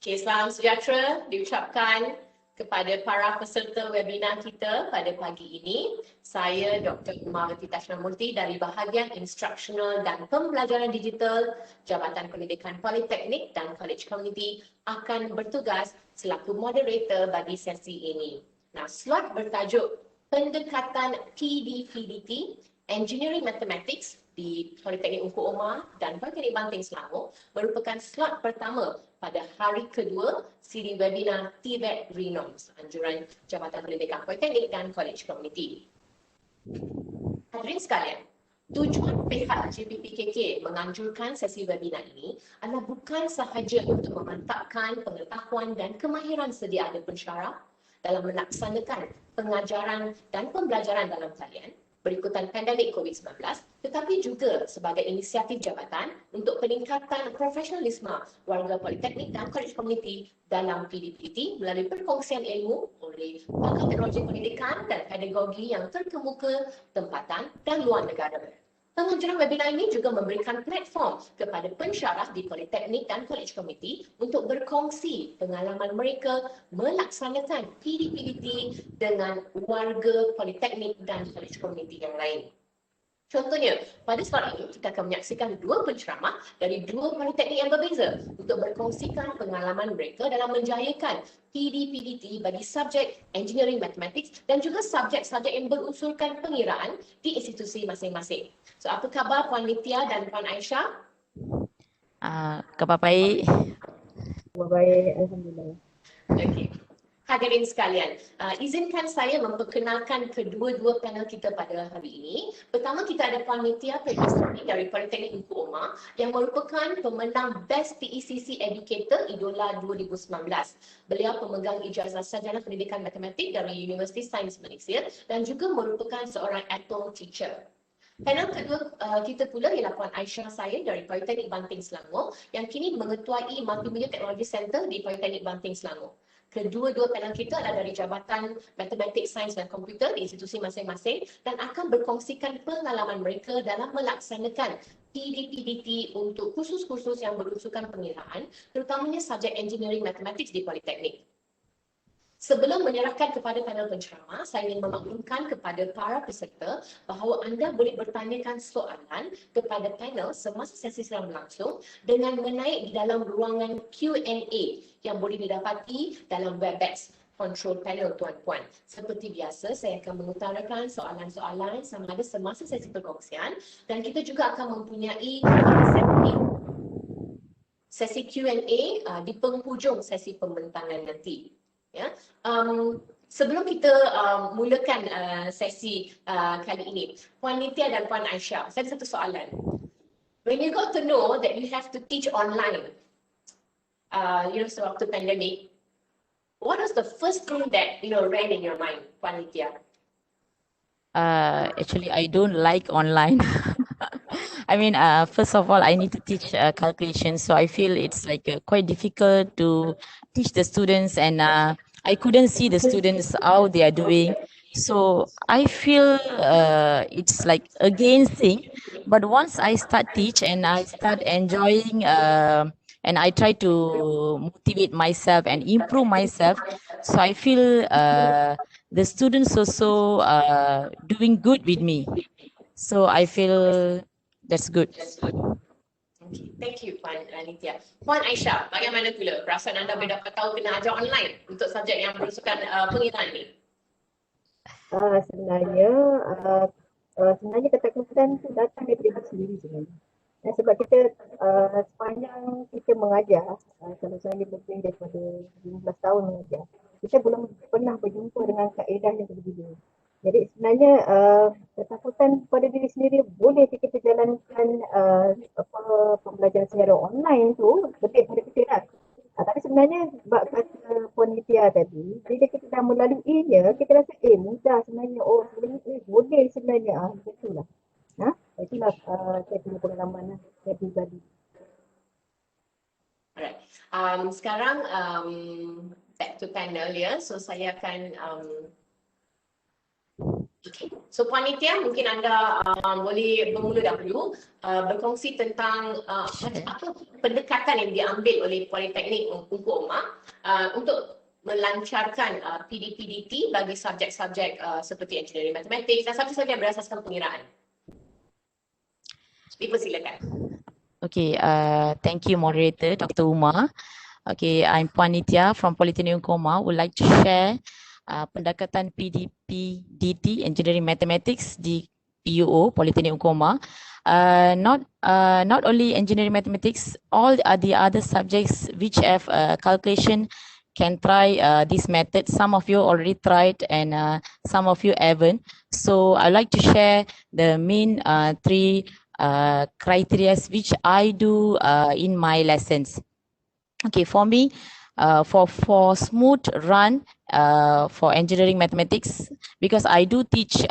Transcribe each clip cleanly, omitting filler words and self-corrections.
Okay, salam sejahtera diucapkan kepada para peserta webinar kita pada pagi ini. Saya Dr. Umar Titashnamurti dari bahagian Instructional dan Pembelajaran Digital Jabatan Pendidikan Politeknik dan College Community akan bertugas selaku moderator bagi sesi ini. Nah, slot bertajuk Pendekatan PdPDT, Engineering Mathematics di Politeknik Ungku Omar dan Politeknik Banting Selangor merupakan slot pertama pada hari kedua siri webinar TVET Renoms, anjuran Jabatan Pendidikan Politeknik dan College Community. Hadirin sekalian, tujuan pihak JPPKK menganjurkan sesi webinar ini adalah bukan sahaja untuk memantapkan pengetahuan dan kemahiran sedia ada pensyarah dalam melaksanakan pengajaran dan pembelajaran dalam talian berikutan pandemik COVID-19, tetapi juga sebagai inisiatif jabatan untuk peningkatan profesionalisme warga politeknik dan college community dalam PdPDT melalui perkongsian ilmu oleh pakar teknologi pendidikan dan pedagogi yang terkemuka tempatan dan luar negara. Penganjuran webinar ini juga memberikan platform kepada pensyarah di politeknik dan college community untuk berkongsi pengalaman mereka melaksanakan PdPDT dengan warga politeknik dan college community yang lain. Contohnya, pada slot ini kita akan menyaksikan dua penceramah dari dua politeknik yang berbeza untuk berkongsikan pengalaman mereka dalam menjayakan PdPDT bagi subjek Engineering Mathematics dan juga subjek-subjek yang berunsurkan pengiraan di institusi masing-masing. So, apa khabar Puan Nitya dan Puan Aisyah? Khabar baik. Khabar baik, Alhamdulillah. Okey. Hadirin sekalian, izinkan saya memperkenalkan kedua-dua panel kita pada hari ini. Pertama, kita ada Puan Nitya dari Politeknik Ungku Omar yang merupakan pemenang Best PECC Educator Idola 2019. Beliau pemegang ijazah sarjana pendidikan matematik dari Universiti Sains Malaysia dan juga merupakan seorang atom teacher. Panel kedua kita pula ialah Puan Aisyah saya dari Politeknik Banting Selangor yang kini mengetuai Multimedia Technology Center di Politeknik Banting Selangor. Kedua-dua panel kita adalah dari Jabatan Matematik, Sains dan Komputer di institusi masing-masing dan akan berkongsikan pengalaman mereka dalam melaksanakan PdPDT untuk kursus-kursus yang berunsurkan pengiraan, terutamanya subjek Engineering Mathematics di Politeknik. Sebelum menyerahkan kepada panel penceramah, saya ingin memaklumkan kepada para peserta bahawa anda boleh bertanyakan soalan kepada panel semasa sesi sedang berlangsung dengan menaik di dalam ruangan Q&A yang boleh didapati dalam Webex control panel tuan-puan. Seperti biasa, saya akan mengutarakan soalan-soalan sama ada semasa sesi perkongsian dan kita juga akan mempunyai sesi Q&A di penghujung sesi pembentangan nanti. Ya, sebelum kita mulakan sesi kali ini, Puan Nitya dan Puan Aisyah, saya ada satu soalan. When you got to know that you have to teach online, sewaktu pandemic, what was the first thing that ran in your mind, Puan Nitya? Actually, I don't like online. I mean, first of all, I need to teach calculation, so I feel it's like quite difficult to teach the students, and I couldn't see the students how they are doing. So I feel it's like against thing. But once I start teach and I start enjoying, and I try to motivate myself and improve myself, so I feel the students also doing good with me. So I feel that's good. Okay, thank you Puan Nitya. Puan Aisyah, bagaimana pula perasaan anda bila dapat tahu kena ajar online untuk subjek yang berunsurkan pengiraan ni? Sebenarnya ketakutan itu datang dari diri sendiri sebenarnya. Sebab kita sepanjang kita mengajar, kalau saya lebih daripada 15 tahun mengajar, kita belum pernah berjumpa dengan kaedah yang berbeza. Jadi sebenarnya ketakutan pada diri sendiri boleh kita jalankan pembelajaran secara online tu lebih pada kita lah. Tapi sebenarnya sebab kata Puan Nitya tadi, bila kita dah melaluinya, kita rasa mudah sebenarnya. Oh sebenarnya boleh sebenarnya. Itulah. Itulah saya punya pengalaman saya pribadi. Alright. Sekarang back to panel ya. So saya akan Okay. So Puan Nitya, mungkin anda boleh bermula dahulu berkongsi tentang macam apa pendekatan yang diambil oleh Politeknik Ungku Omar untuk melancarkan PdPDT bagi subjek-subjek seperti engineering matematik dan subjek-subjek yang berasaskan pengiraan. Dipersilakan. Okay, thank you moderator Dr. Umar. Okay, I'm Puan Nitya from Politeknik Ungku Omar. Would like to share pendekatan PdPDT Engineering Mathematics di PUO Politeknik Ungku Omar. Not only engineering mathematics, all the other subjects which have calculation can try this method. Some of you already tried and some of you haven't. So I'd like to share the main three criteria which I do in my lessons. Okay, for me, for smooth run for engineering mathematics, because I do teach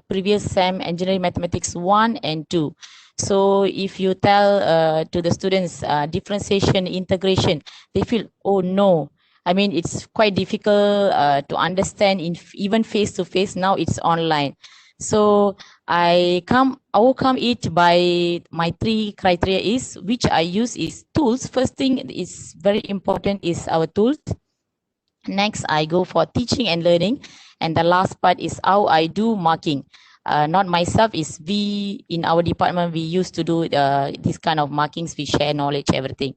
previous SEM engineering mathematics 1 and 2. So if you tell to the students differentiation, integration, they feel, oh no, I mean, it's quite difficult to understand even face to face. Now it's online. So I overcome it by my three criteria is, which I use is tools. First thing is very important is our tools. Next, I go for teaching and learning. And the last part is how I do marking. Not myself, is we in our department, we used to do this kind of markings, we share knowledge, everything.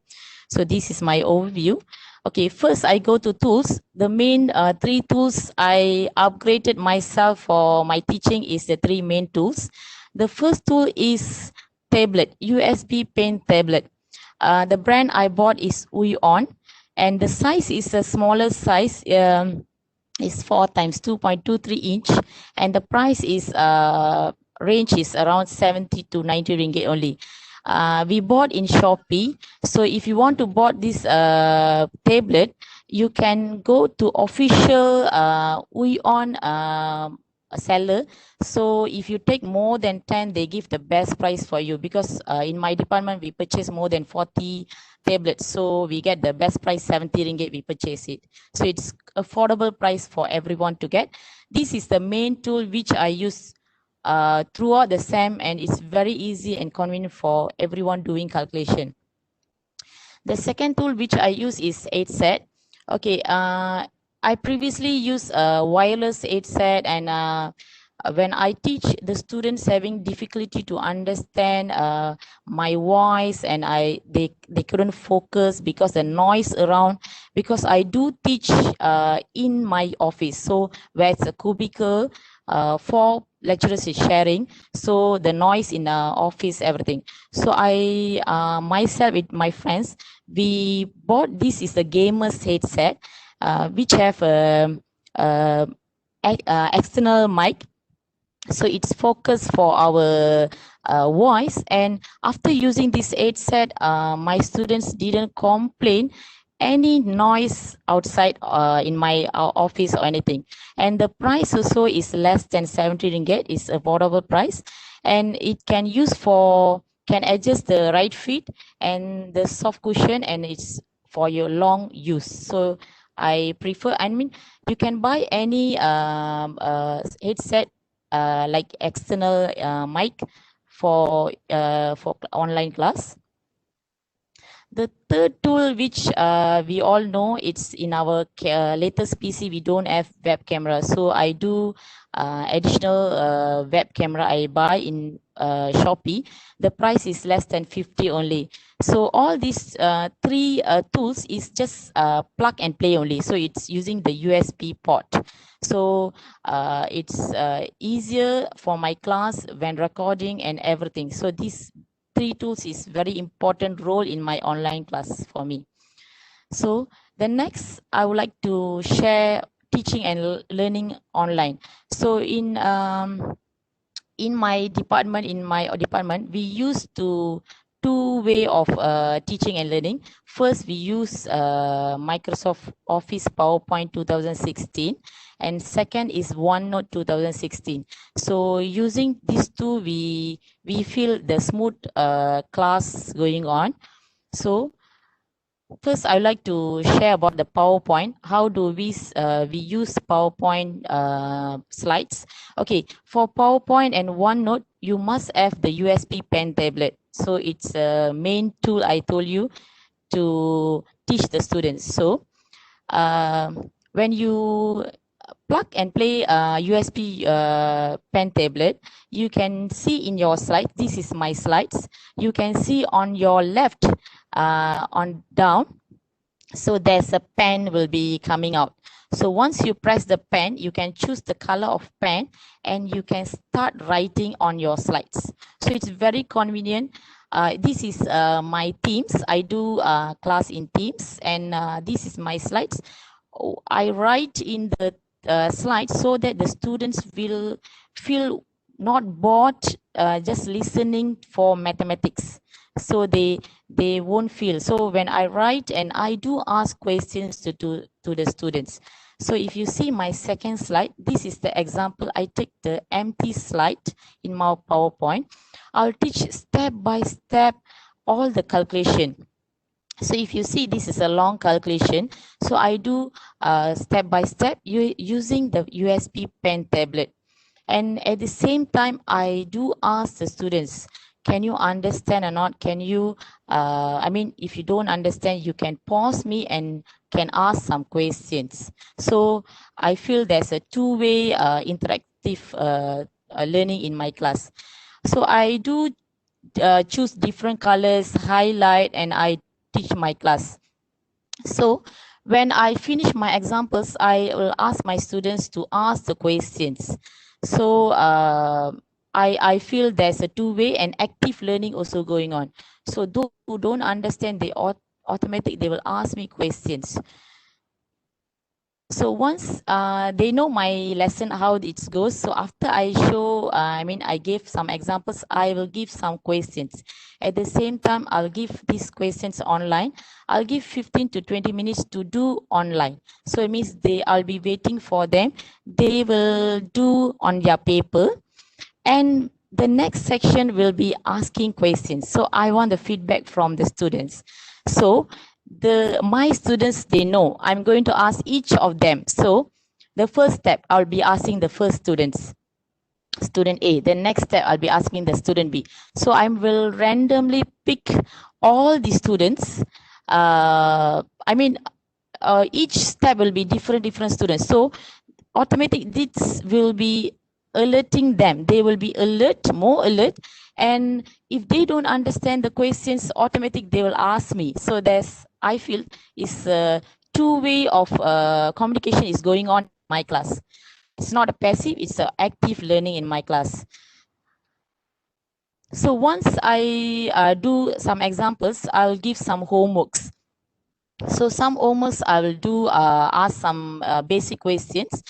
So this is my overview. Okay, first I go to tools. The main three tools I upgraded myself for my teaching is the three main tools. The first tool is tablet, USB pen tablet. The brand I bought is On, and the size is a smaller size. Is 4 times 2.23 inch, and the price is range is around 70 to 90 ringgit only. We bought in Shopee. So if you want to buy this tablet, you can go to official On seller. So if you take more than 10, they give the best price for you, because in my department we purchase more than 40 tablets, so we get the best price, 70 ringgit we purchase it. So it's affordable price for everyone to get. This is the main tool which I use throughout the SEM, and it's very easy and convenient for everyone doing calculation. The second tool which I use is 8set. Okay, I previously used a wireless 8set, and when I teach the students having difficulty to understand my voice, and they couldn't focus because the noise around, because I do teach in my office, so where it's a cubicle, 4 lecturers is sharing, so the noise in the office, everything. So I myself with my friends, we bought this is the gamer's headset, which have a external mic. So it's focused for our voice, and after using this headset, my students didn't complain any noise outside in my office or anything. And the price also is less than 70 ringgit. It's affordable price, and it can use for, can adjust the right feet and the soft cushion, and it's for your long use. So I prefer, I mean, you can buy any headset like external mic for online class. The third tool, which we all know, it's in our latest PC, we don't have web camera. So I do additional web camera I buy in Shopee. The price is less than 50 only. So all these three tools is just plug and play only. So it's using the USB port. So it's easier for my class when recording and everything. So these three tools is very important role in my online class for me. So the next, I would like to share teaching and learning online. So in my department, we used to two way of teaching and learning. First, we use Microsoft Office PowerPoint 2016, and second is OneNote 2016. So using these two, we feel the smooth class going on. So First, I would like to share about the PowerPoint. How do we use PowerPoint slides? Okay, for PowerPoint and OneNote, you must have the USB pen tablet. So it's a main tool I told you to teach the students. So when you plug and play USB pen tablet, you can see in your slide, this is my slides, you can see on your left on down, so there's a pen will be coming out. So once you press the pen, you can choose the color of pen and you can start writing on your slides. So it's very convenient. This is my Teams. I do class in Teams, and this is my slides. I write in the slides so that the students will feel not bored just listening for mathematics. So they won't feel. So when I write and I do ask questions to the students. So if you see my second slide, this is the example. I take the empty slide in my PowerPoint. I'll teach step by step all the calculation. So if you see, this is a long calculation. So I do step by step using the USB pen tablet. And at the same time, I do ask the students, can you understand or not? Can you, if you don't understand, you can pause me and can ask some questions. So I feel there's a two-way interactive learning in my class. So I do choose different colors, highlight, and I teach my class. So when I finish my examples, I will ask my students to ask the questions. So I feel there's a two-way and active learning also going on. So those who don't understand, they will ask me questions. So once they know my lesson, how it goes, so after I show, I gave some examples, I will give some questions. At the same time, I'll give these questions online. I'll give 15 to 20 minutes to do online. So it means I'll be waiting for them. They will do on their paper. And the next section will be asking questions. So I want the feedback from the students. So my students, they know I'm going to ask each of them. So the first step, I'll be asking the first students, student A. The next step, I'll be asking the student B. So I will randomly pick all the students. Each step will be different students. So automatic, this will be alerting them. They will be more alert. And if they don't understand the questions, automatic, they will ask me. So I feel is a two-way of communication is going on in my class. It's not a passive, it's an active learning in my class. So once I do some examples, I'll give some homeworks. So some homeworks I will do, ask some basic questions.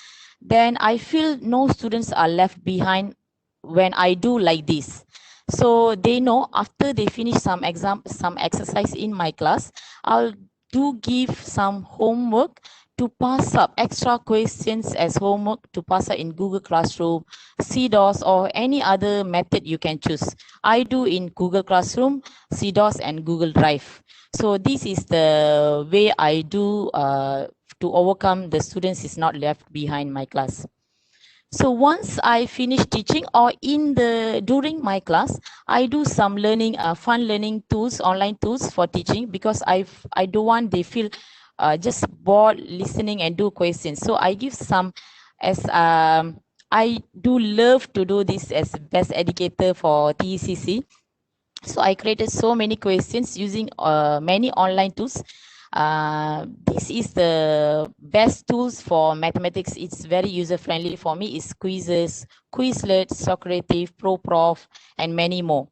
Then I feel no students are left behind when I do like this. So they know after they finish some exercise in my class, I'll do give some homework to pass up, extra questions as homework to pass up in Google Classroom, CDOS, or any other method you can choose. I do in Google Classroom, CDOS, and Google Drive. So this is the way I do to overcome the students is not left behind my class. So once I finish teaching or during my class, I do some learning, fun learning tools, online tools for teaching, because I don't want they feel just bored listening and do questions. So I give some I do love to do this as best educator for TECC. So I created so many questions using many online tools. This is the best tools for mathematics. It's very user-friendly for me. It's quizzes, Quizlet, Socrative, ProProfs, and many more.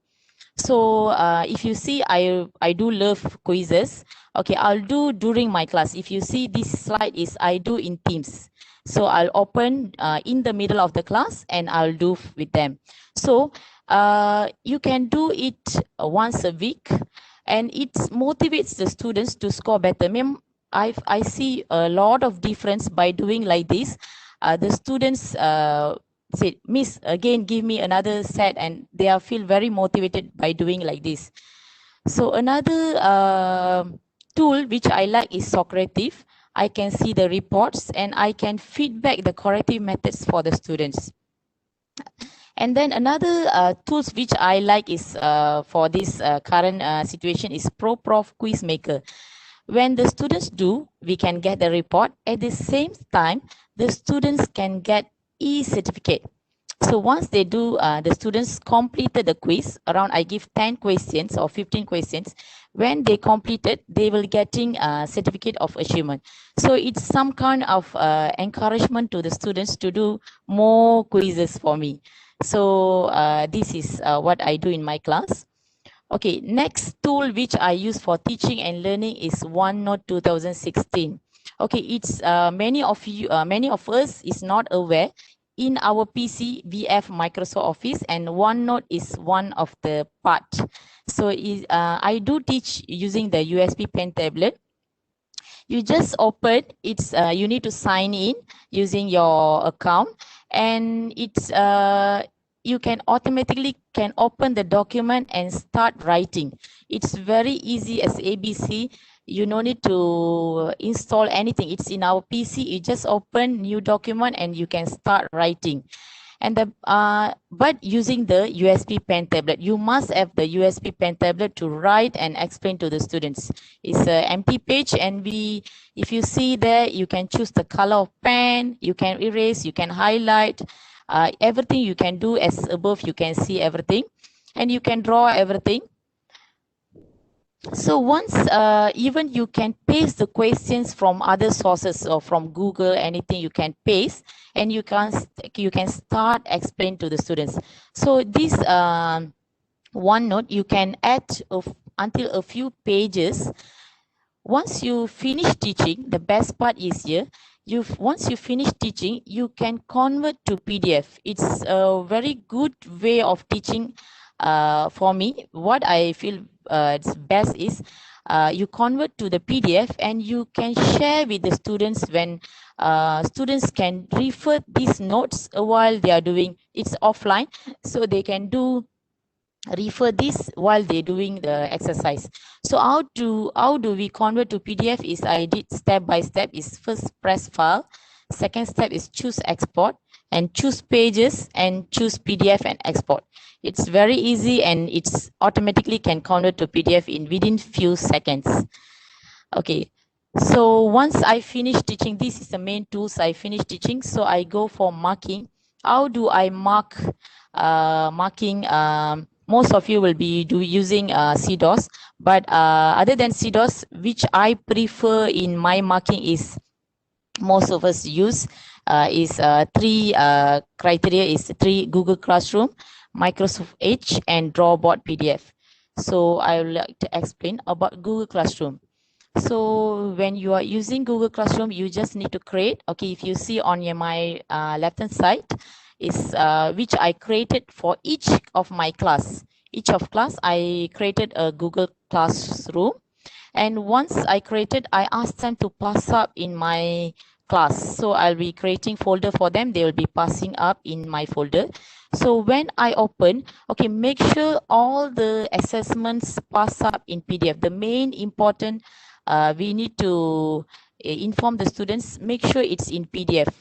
So if you see, I do love quizzes. Okay, I'll do during my class. If you see, this slide is I do in Teams. So I'll open in the middle of the class and I'll do with them. So you can do it once a week, and it motivates the students to score better. I see a lot of difference by doing like this. The students say, Miss, again, give me another set, and they feel very motivated by doing like this. So another tool which I like is Socrative. I can see the reports and I can feedback the corrective methods for the students. And then another tools which I like is for this current situation is ProProf Quiz Maker. When the students do, we can get the report. At the same time, the students can get e-certificate. So once they do, the students completed the quiz, around I give 10 questions or 15 questions. When they completed, they will getting a certificate of achievement. So it's some kind of encouragement to the students to do more quizzes for me. So this is what I do in my class. Okay, next tool which I use for teaching and learning is OneNote 2016. Okay, it's many of us is not aware. In our PC, we have Microsoft Office and OneNote is one of the part. So I do teach using the USB pen tablet. You just open, you need to sign in using your account, and you can automatically open the document and start writing. It's very easy as ABC. You no need to install anything. It's in our PC. You just open new document and you can start writing. And but using the USB pen tablet, you must have the USB pen tablet to write and explain to the students. It's an empty page, and if you see there, you can choose the color of pen, you can erase, you can highlight, everything you can do as above. You can see everything, and you can draw everything. So once even you can paste the questions from other sources or from Google, anything you can paste, and you can start explain to the students. So this OneNote, you can add until a few pages. Once you finish teaching, the best part is here. Once you finish teaching, you can convert to PDF. It's a very good way of teaching. For me, what I feel it's best is you convert to the PDF and you can share with the students. When students can refer these notes while they are doing it's offline, so they can refer this while they're doing the exercise. So how do we convert to PDF is I did step by step. Is first press file, second step is choose export, and choose pages and choose PDF and export. It's very easy, and it's automatically can convert to PDF within few seconds. Okay, so once I finish teaching, this is the main tools I finish teaching. So I go for marking. How do I mark? Marking, most of you will be using CDOS, but other than CDOS, which I prefer in my marking is most of us use is three criteria is 3: Google Classroom, Microsoft Edge, and Drawboard PDF. So I would like to explain about Google Classroom. So when you are using Google Classroom, you just need to create. Okay, if you see on my left hand side is which I created for each of my class. Each of class I created a Google Classroom, and once I created, I asked them to pass up in my class. So I'll be creating folder for them. They will be passing up in my folder. So when I open, okay, make sure all the assessments pass up in PDF. The main important, we need to inform the students, make sure it's in PDF.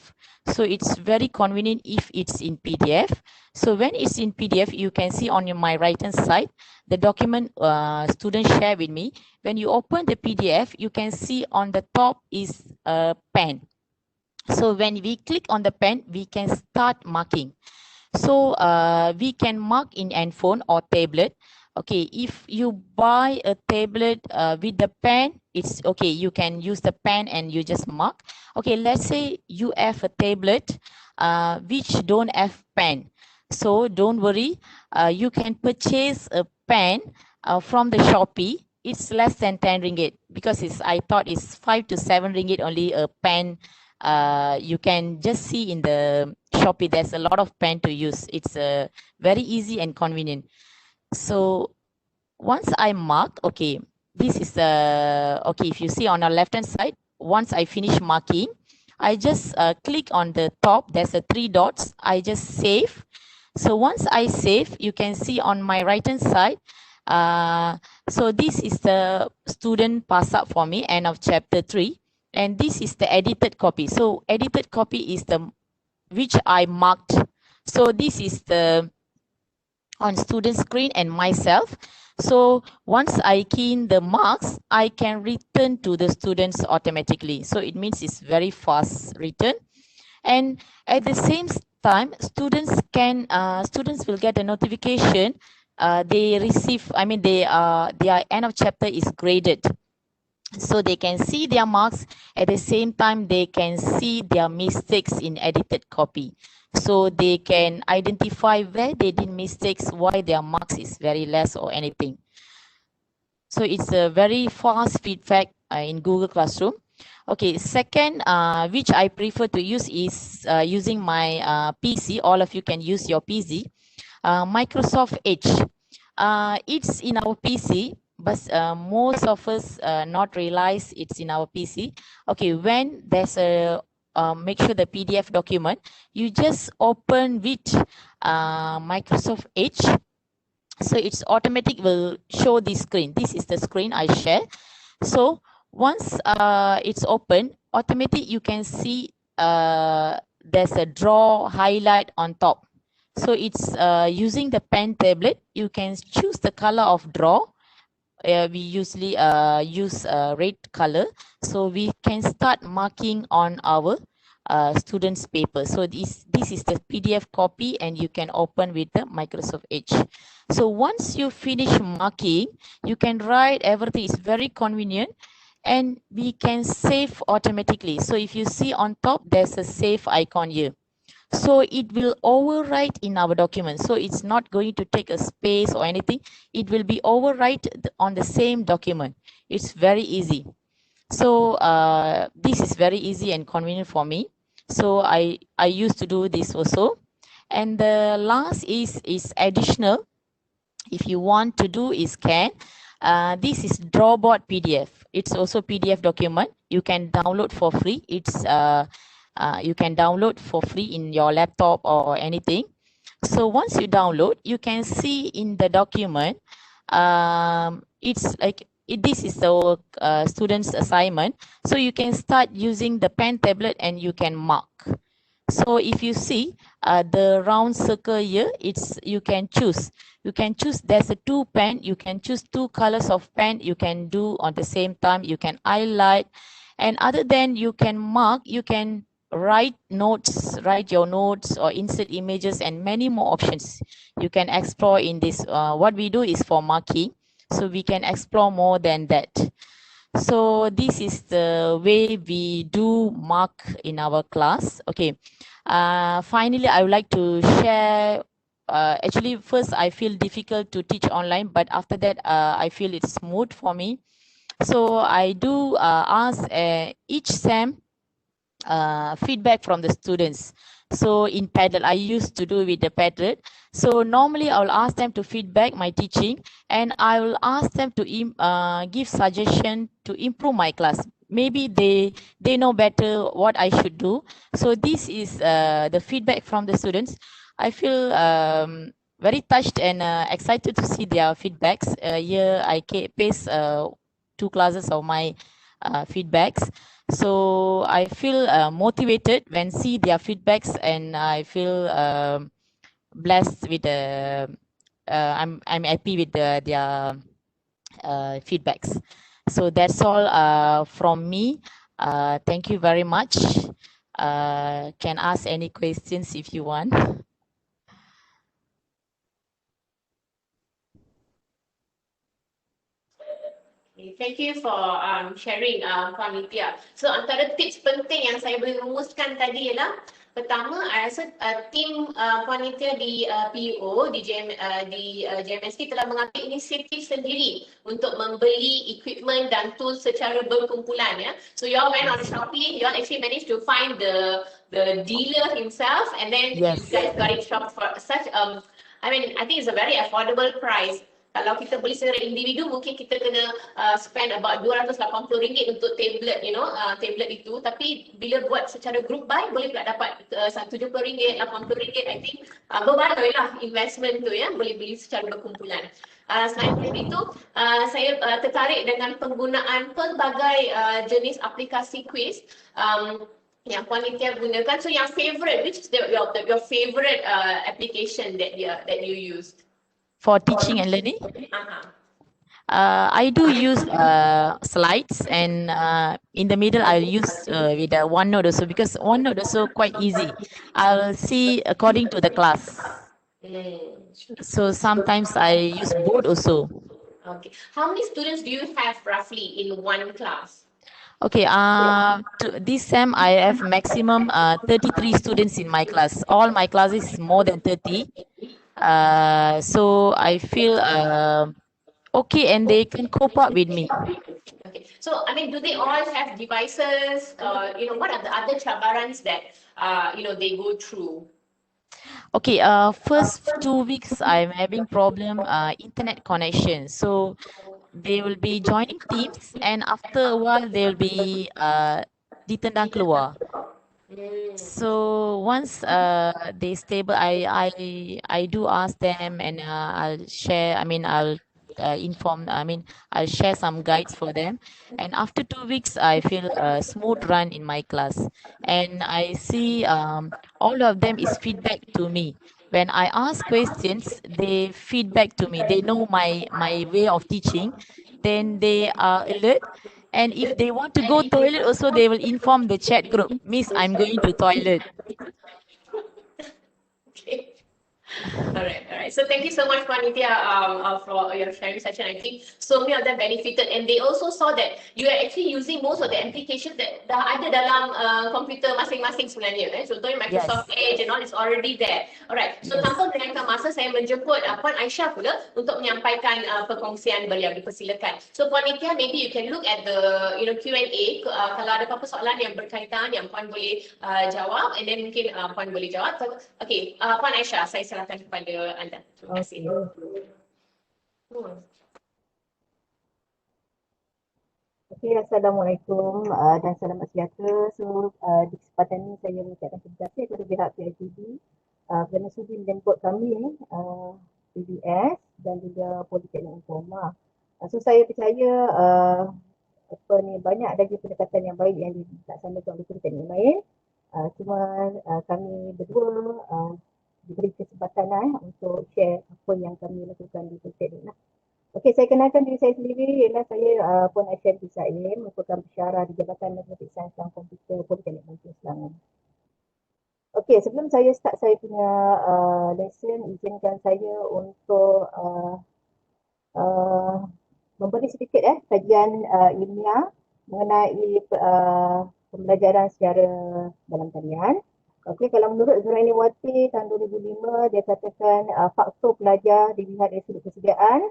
So it's very convenient if it's in PDF. So when it's in PDF, you can see on my right hand side, the document students share with me. When you open the PDF, you can see on the top is a pen. So when we click on the pen, we can start marking. So we can mark in phone or tablet. Okay, if you buy a tablet with the pen, it's okay. You can use the pen and you just mark. Okay, let's say you have a tablet which don't have pen. So don't worry, you can purchase a pen from the Shopee. It's less than 10 ringgit because I thought it's 5 to 7 ringgit only a pen. You can just see in the Shopee, there's a lot of pen to use. It's very easy and convenient. So once I mark, okay, this is okay, if you see on our left hand side, once I finish marking, I just click on the top, there's a 3 dots, I just save. So once I save, you can see on my right hand side, So this is the student pass up for me, end of chapter 3. And this is the edited copy. So edited copy is the which I marked. So this is the on student screen and myself. So once I key in the marks, I can return to the students automatically. So it means it's very fast return. And at the same time, students will get a notification. They receive, I mean, their end of chapter is graded. So they can see their marks. At the same time, they can see their mistakes in edited copy. So they can identify where they did mistakes, why their marks is very less or anything. So it's a very fast feedback in Google Classroom. Okay, second, which I prefer to use is using my PC. All of you can use your PC. Microsoft Edge. It's in our PC, but most of us not realize it's in our PC. Okay, when there's a make sure the PDF document, you just open with Microsoft Edge. So it's automatic will show this screen. This is the screen I share. So once it's open, automatic you can see there's a draw highlight on top. So it's using the pen tablet. You can choose the color of draw. We usually use red color. So we can start marking on our students' paper. So this is the PDF copy and you can open with the Microsoft Edge. So once you finish marking, you can write everything. It's very convenient and we can save automatically. So if you see on top, there's a save icon here. So it will overwrite in our document. So it's not going to take a space or anything. It will be overwrite on the same document. It's very easy. So this is very easy and convenient for me. So I used to do this also. And the last is additional. If you want to do is scan. This is Drawboard PDF. It's also PDF document. You can download for free. It's you can download for free in your laptop or anything. So once you download, you can see in the document, it's like this is the student's assignment. So you can start using the pen tablet and you can mark. So if you see the round circle here, you can choose. You can choose, there's a 2 pen, you can choose 2 colors of pen, you can do on the same time, you can highlight. And other than you can mark, you can write your notes or insert images and many more options you can explore in this. What we do is for marking, so we can explore more than that. So this is the way we do mark in our class. Okay. Finally, I would like to share. Actually, first I feel difficult to teach online, but after that, I feel it's smooth for me. So I do ask each SEM feedback from the students. So in Padlet, I used to do with the Padlet. So normally I will ask them to feedback my teaching and I will ask them to give suggestion to improve my class. Maybe they know better what I should do. So this is the feedback from the students. I feel very touched and excited to see their feedbacks. Here I paste 2 classes of my feedbacks. So I feel motivated when see their feedbacks, and I feel blessed with the. I'm happy with their feedbacks. So that's all from me. Thank you very much. Can ask any questions if you want. Thank you for sharing, Puan Nitya. So antara tips penting yang saya boleh rumuskan tadi ialah pertama, I rasa tim Puan Nitya di PUO, di JMSK telah mengambil inisiatif sendiri untuk membeli equipment dan tools secara berkumpulan. Ya. So you all went on Shopee, you all actually managed to find the dealer himself, and then Yes. you guys got it shop for such I mean, I think it's a very affordable price. Kalau kita beli secara individu, mungkin kita kena spend about RM280 untuk tablet, tablet itu. Tapi bila buat secara group buy, boleh pula dapat RM70, RM80. I think berbaloi lah investment tu ya, boleh beli secara berkumpulan. Selain daripada itu, saya tertarik dengan penggunaan pelbagai jenis aplikasi quiz yang Puan Nitya gunakan. So yang favorite, which is your favorite application that you used? For teaching and learning, I do use slides, and in the middle I'll use with OneNote also, because OneNote also quite easy. I'll see according to the class. So sometimes I use board also. Okay. How many students do you have roughly in one class? Okay, this sem I have maximum 33 students in my class. All my classes is more than 30. So I feel okay, and they can cope up with me. Okay. So, I mean, do they all have devices? What are the other cabarans that, they go through? Okay, first 2 weeks I'm having problem internet connection. So they will be joining teams, and after a while they'll be ditendang keluar. So once they stable, I do ask them, and I'll share. I'll inform. I'll share some guides for them. And after 2 weeks, I feel a smooth run in my class, and I see all of them is feedback to me. When I ask questions, they feedback to me. They know my way of teaching. Then they are alert. And if they want to go toilet also, they will inform the chat group, Miss, I'm going to toilet. Okay. All right. So thank you so much, Panitia, for your sharing session. I think so many of them benefited, and they also saw that you are actually using most of the applications that dah ada dalam komputer masing-masing sebenarnya. Contohnya Microsoft Edge and all is already there. Alright. So tanpa melengahkan masa, saya menjemput Puan Aisyah pula untuk menyampaikan perkongsian beliau. Dipersilakan. So Panitia, maybe you can look at the Q&A. Kalau ada apa-apa soalan yang berkaitan yang Puan boleh jawab, and then mungkin Puan boleh jawab. Okay, Puan Aisyah, saya serahkan kepada anda. Terima kasih. Okay, Assalamualaikum dan selamat sejahtera. So, di kesempatan ini saya mengucapkan terima kasih kepada pihak PITD kerana sudi menjemput kami, PBS dan juga Politeknik Informa. So, saya percaya banyak lagi pendekatan yang baik yang dilaksanakan oleh politeknik lain. Cuma kami berdua diberi kesempatan untuk share apa yang kami lakukan di politeknik. Okey, saya kenalkan diri saya sendiri. Ialah saya Puan Aisyah Saim, merupakan pensyarah di Jabatan Matematik Sains dan Komputer Politeknik Bangkit Selangor. Okey, sebelum saya start saya punya lesson, izinkan saya untuk memberi sedikit kajian ilmiah mengenai pembelajaran secara dalam talian. Okey, kalau menurut Zurainiwati tahun 2005, dia katakan faktor pelajar dilihat dari sudut persediaan,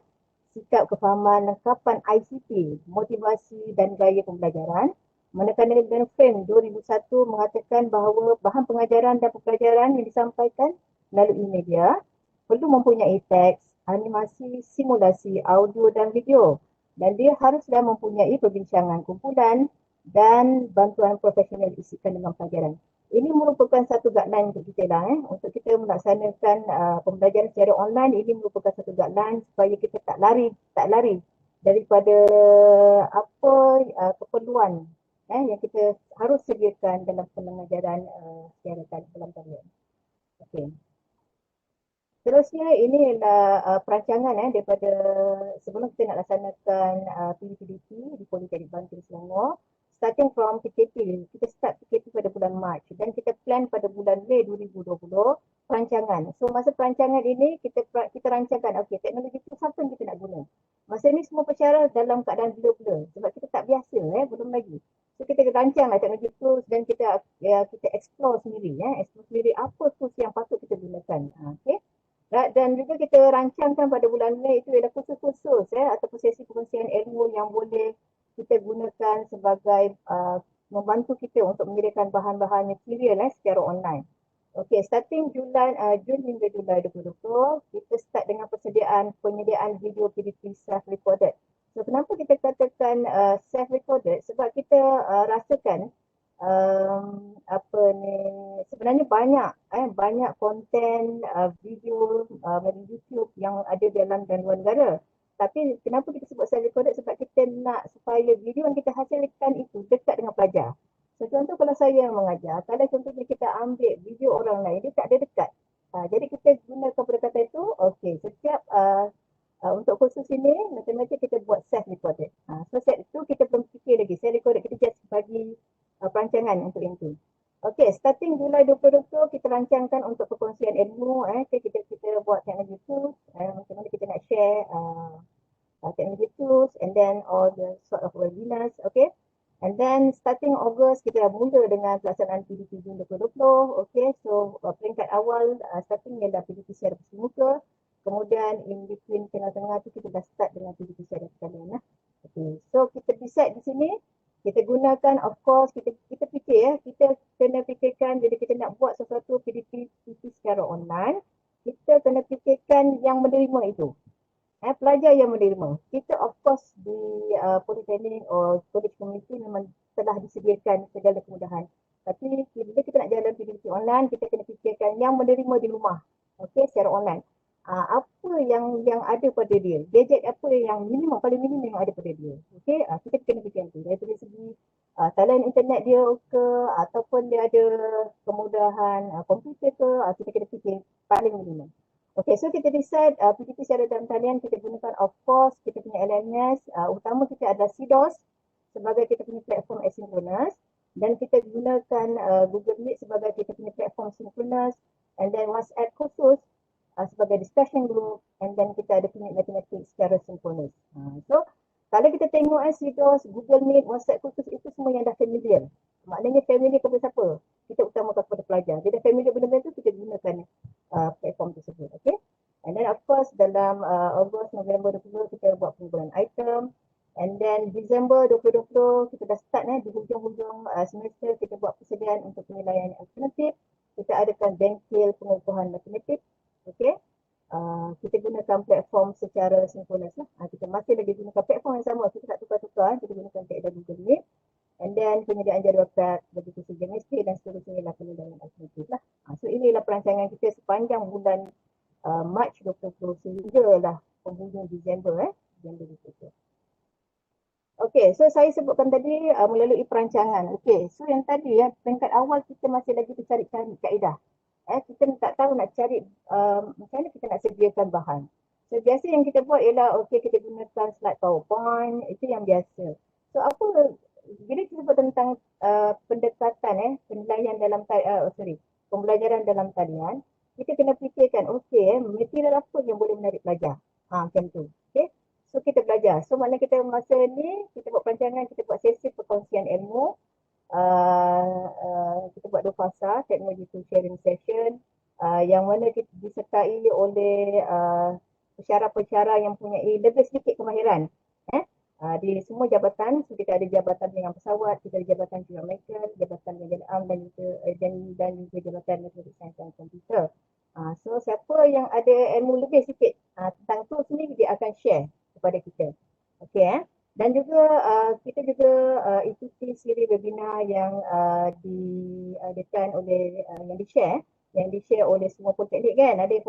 sikap kefahaman lengkapan ICT, motivasi dan gaya pembelajaran. Manakala Dan Frame 2001 mengatakan bahawa bahan pengajaran dan pembelajaran yang disampaikan melalui media perlu mempunyai teks, animasi, simulasi, audio dan video. Dan dia haruslah mempunyai perbincangan kumpulan dan bantuan profesional diisikan dengan pelajaran. Ini merupakan satu guideline untuk kita untuk kita melaksanakan pembelajaran secara online. Ini merupakan satu guideline supaya kita tak lari daripada apa keperluan yang kita harus sediakan dalam pengajaran secara dalam talian. Okey. Seterusnya ini adalah perancangan daripada sebelum kita nak laksanakan PdPDT di Politeknik Bangkit Selangor. Starting from PKP, kita start PKP pada bulan Mac dan kita plan pada bulan Mei 2020 perancangan. So masa perancangan ini kita rancangkan teknologi itu siapa yang kita nak guna. Masa ni semua pensyarah dalam keadaan blur sebab kita tak biasa belum lagi. So kita rancanglah teknologi itu dan kita explore sendiri apa tools yang patut kita gunakan. Okey. Dan juga kita rancangkan pada bulan Mei itu ialah kursus-kursus atau sesi pengisian ilmu yang boleh kita gunakan sebagai membantu kita untuk menyediakan bahan-bahan material secara online. Okey, starting Jun hingga Julai 2020, kita start dengan penyediaan video PDP self-recorded. So, kenapa kita katakan self-recorded? Sebab kita rasakan sebenarnya banyak konten video dari YouTube yang ada dalam dan luar negara. Tapi kenapa kita sebut self-recorded? Sebab kita nak supaya video yang kita hasilkan itu dekat dengan pelajar. So, contoh kalau saya yang mengajar, kalau contohnya kita ambil video orang lain, dia tak ada dekat. Jadi kita gunakan pendekatan itu, okey, setiap untuk khusus ini, matematik kita buat self-recorded. So, set itu kita belum fikir lagi, self-recorded kita just bagi perancangan untuk itu. Okey, starting Julai 2020, kita rancangkan untuk perkongsian ilmu. Kita buat teknologi tools, macam mana kita nak share technology tools and then all the sort of webinars, okay. And then starting August kita dah mula dengan pelaksanaan PDP Jun 2020, okay. So peringkat awal starting ialah PDP secara bersemuka, kemudian in between tengah-tengah tu kita dah start dengan PDP secara berkalian. Okay. So kita decide di sini, kita gunakan of course kita fikir kita kena fikirkan bila kita nak buat sesuatu PDP secara online, kita kena fikirkan yang menerima itu. Pelajar yang menerima. Kita of course di Politeknik atau College Community memang telah disediakan segala kemudahan. Tapi bila kita nak jalan PDP online, kita kena fikirkan yang menerima di rumah. Okey, secara online. Apa yang ada pada dia? Gadget apa yang paling minimum yang ada pada dia? Okey, kita kena fikirkan tu. Daripada segi talian internet dia ke ataupun dia ada kemudahan komputer ke, kita kena fikir paling minimum. Okay, so kita decide PDP secara dalam talian kita gunakan of course kita punya LMS, utama kita adalah CDOS sebagai kita punya platform asynchronous dan kita gunakan Google Meet sebagai kita punya platform synchronous and then WhatsApp khusus sebagai discussion group and then kita ada punya matematik secara synchronous. So kalau kita tengok CDOS, Google Meet, WhatsApp khusus itu semua yang dah familiar. Maknanya familiar kepada siapa? Kita utamakan kepada pelajar. Dia dah familiar benda-benda itu kita gunakan platform tersebut, okay? And then of course dalam Ogos, November 2020 kita buat pengumpulan item and then Disember 2020 kita dah start di hujung-hujung semester kita buat persediaan untuk penilaian alternatif. Kita adakan bengkel pengukuhan matematik, okay? Kita gunakan platform secara sinkronis lah. Kita masih lagi gunakan platform yang sama, kita tak tukar-tukar, kita gunakan kaedah Google Meet. And then penyediaan jadual plat, begitu saja domestik dan seterusnya ialah penilaian alternatif lah. So inilah perancangan kita sepanjang bulan Mac 2020 sehinggalah penghujung Disember 2020. Okey, so saya sebutkan tadi melalui perancangan. Okey, so yang tadi peringkat awal kita masih lagi cari-cari kaedah. Kita tak tahu nak cari macam mana kita nak sediakan bahan. So biasa yang kita buat ialah okey kita gunakan slide PowerPoint, itu yang biasa. So apa bila kita sebut tentang pendekatan penilaian dalam pembelajaran dalam talian, kita kena fikirkan material apa yang boleh menarik pelajar. Macam tu. Okey. So kita belajar. So maknanya kita masa ni kita buat perancangan, kita buat sesi perkongsian ilmu. Kita buat 2 fasa, technology to sharing session yang mana kita disertai oleh pensyarah-pensyarah yang punya lebih sedikit kemahiran. Di semua jabatan, so kita ada jabatan dengan pesawat, kita ada jabatan juga medical, jabatan dengan dan juga jabatan matematik sains dan komputer. So siapa yang ada ilmu lebih sikit tentang tu sendiri dia akan share kepada kita. Okey Dan juga kita juga ikuti siri webinar yang diadakan oleh yang di-share oleh semua politeknik kan. Ada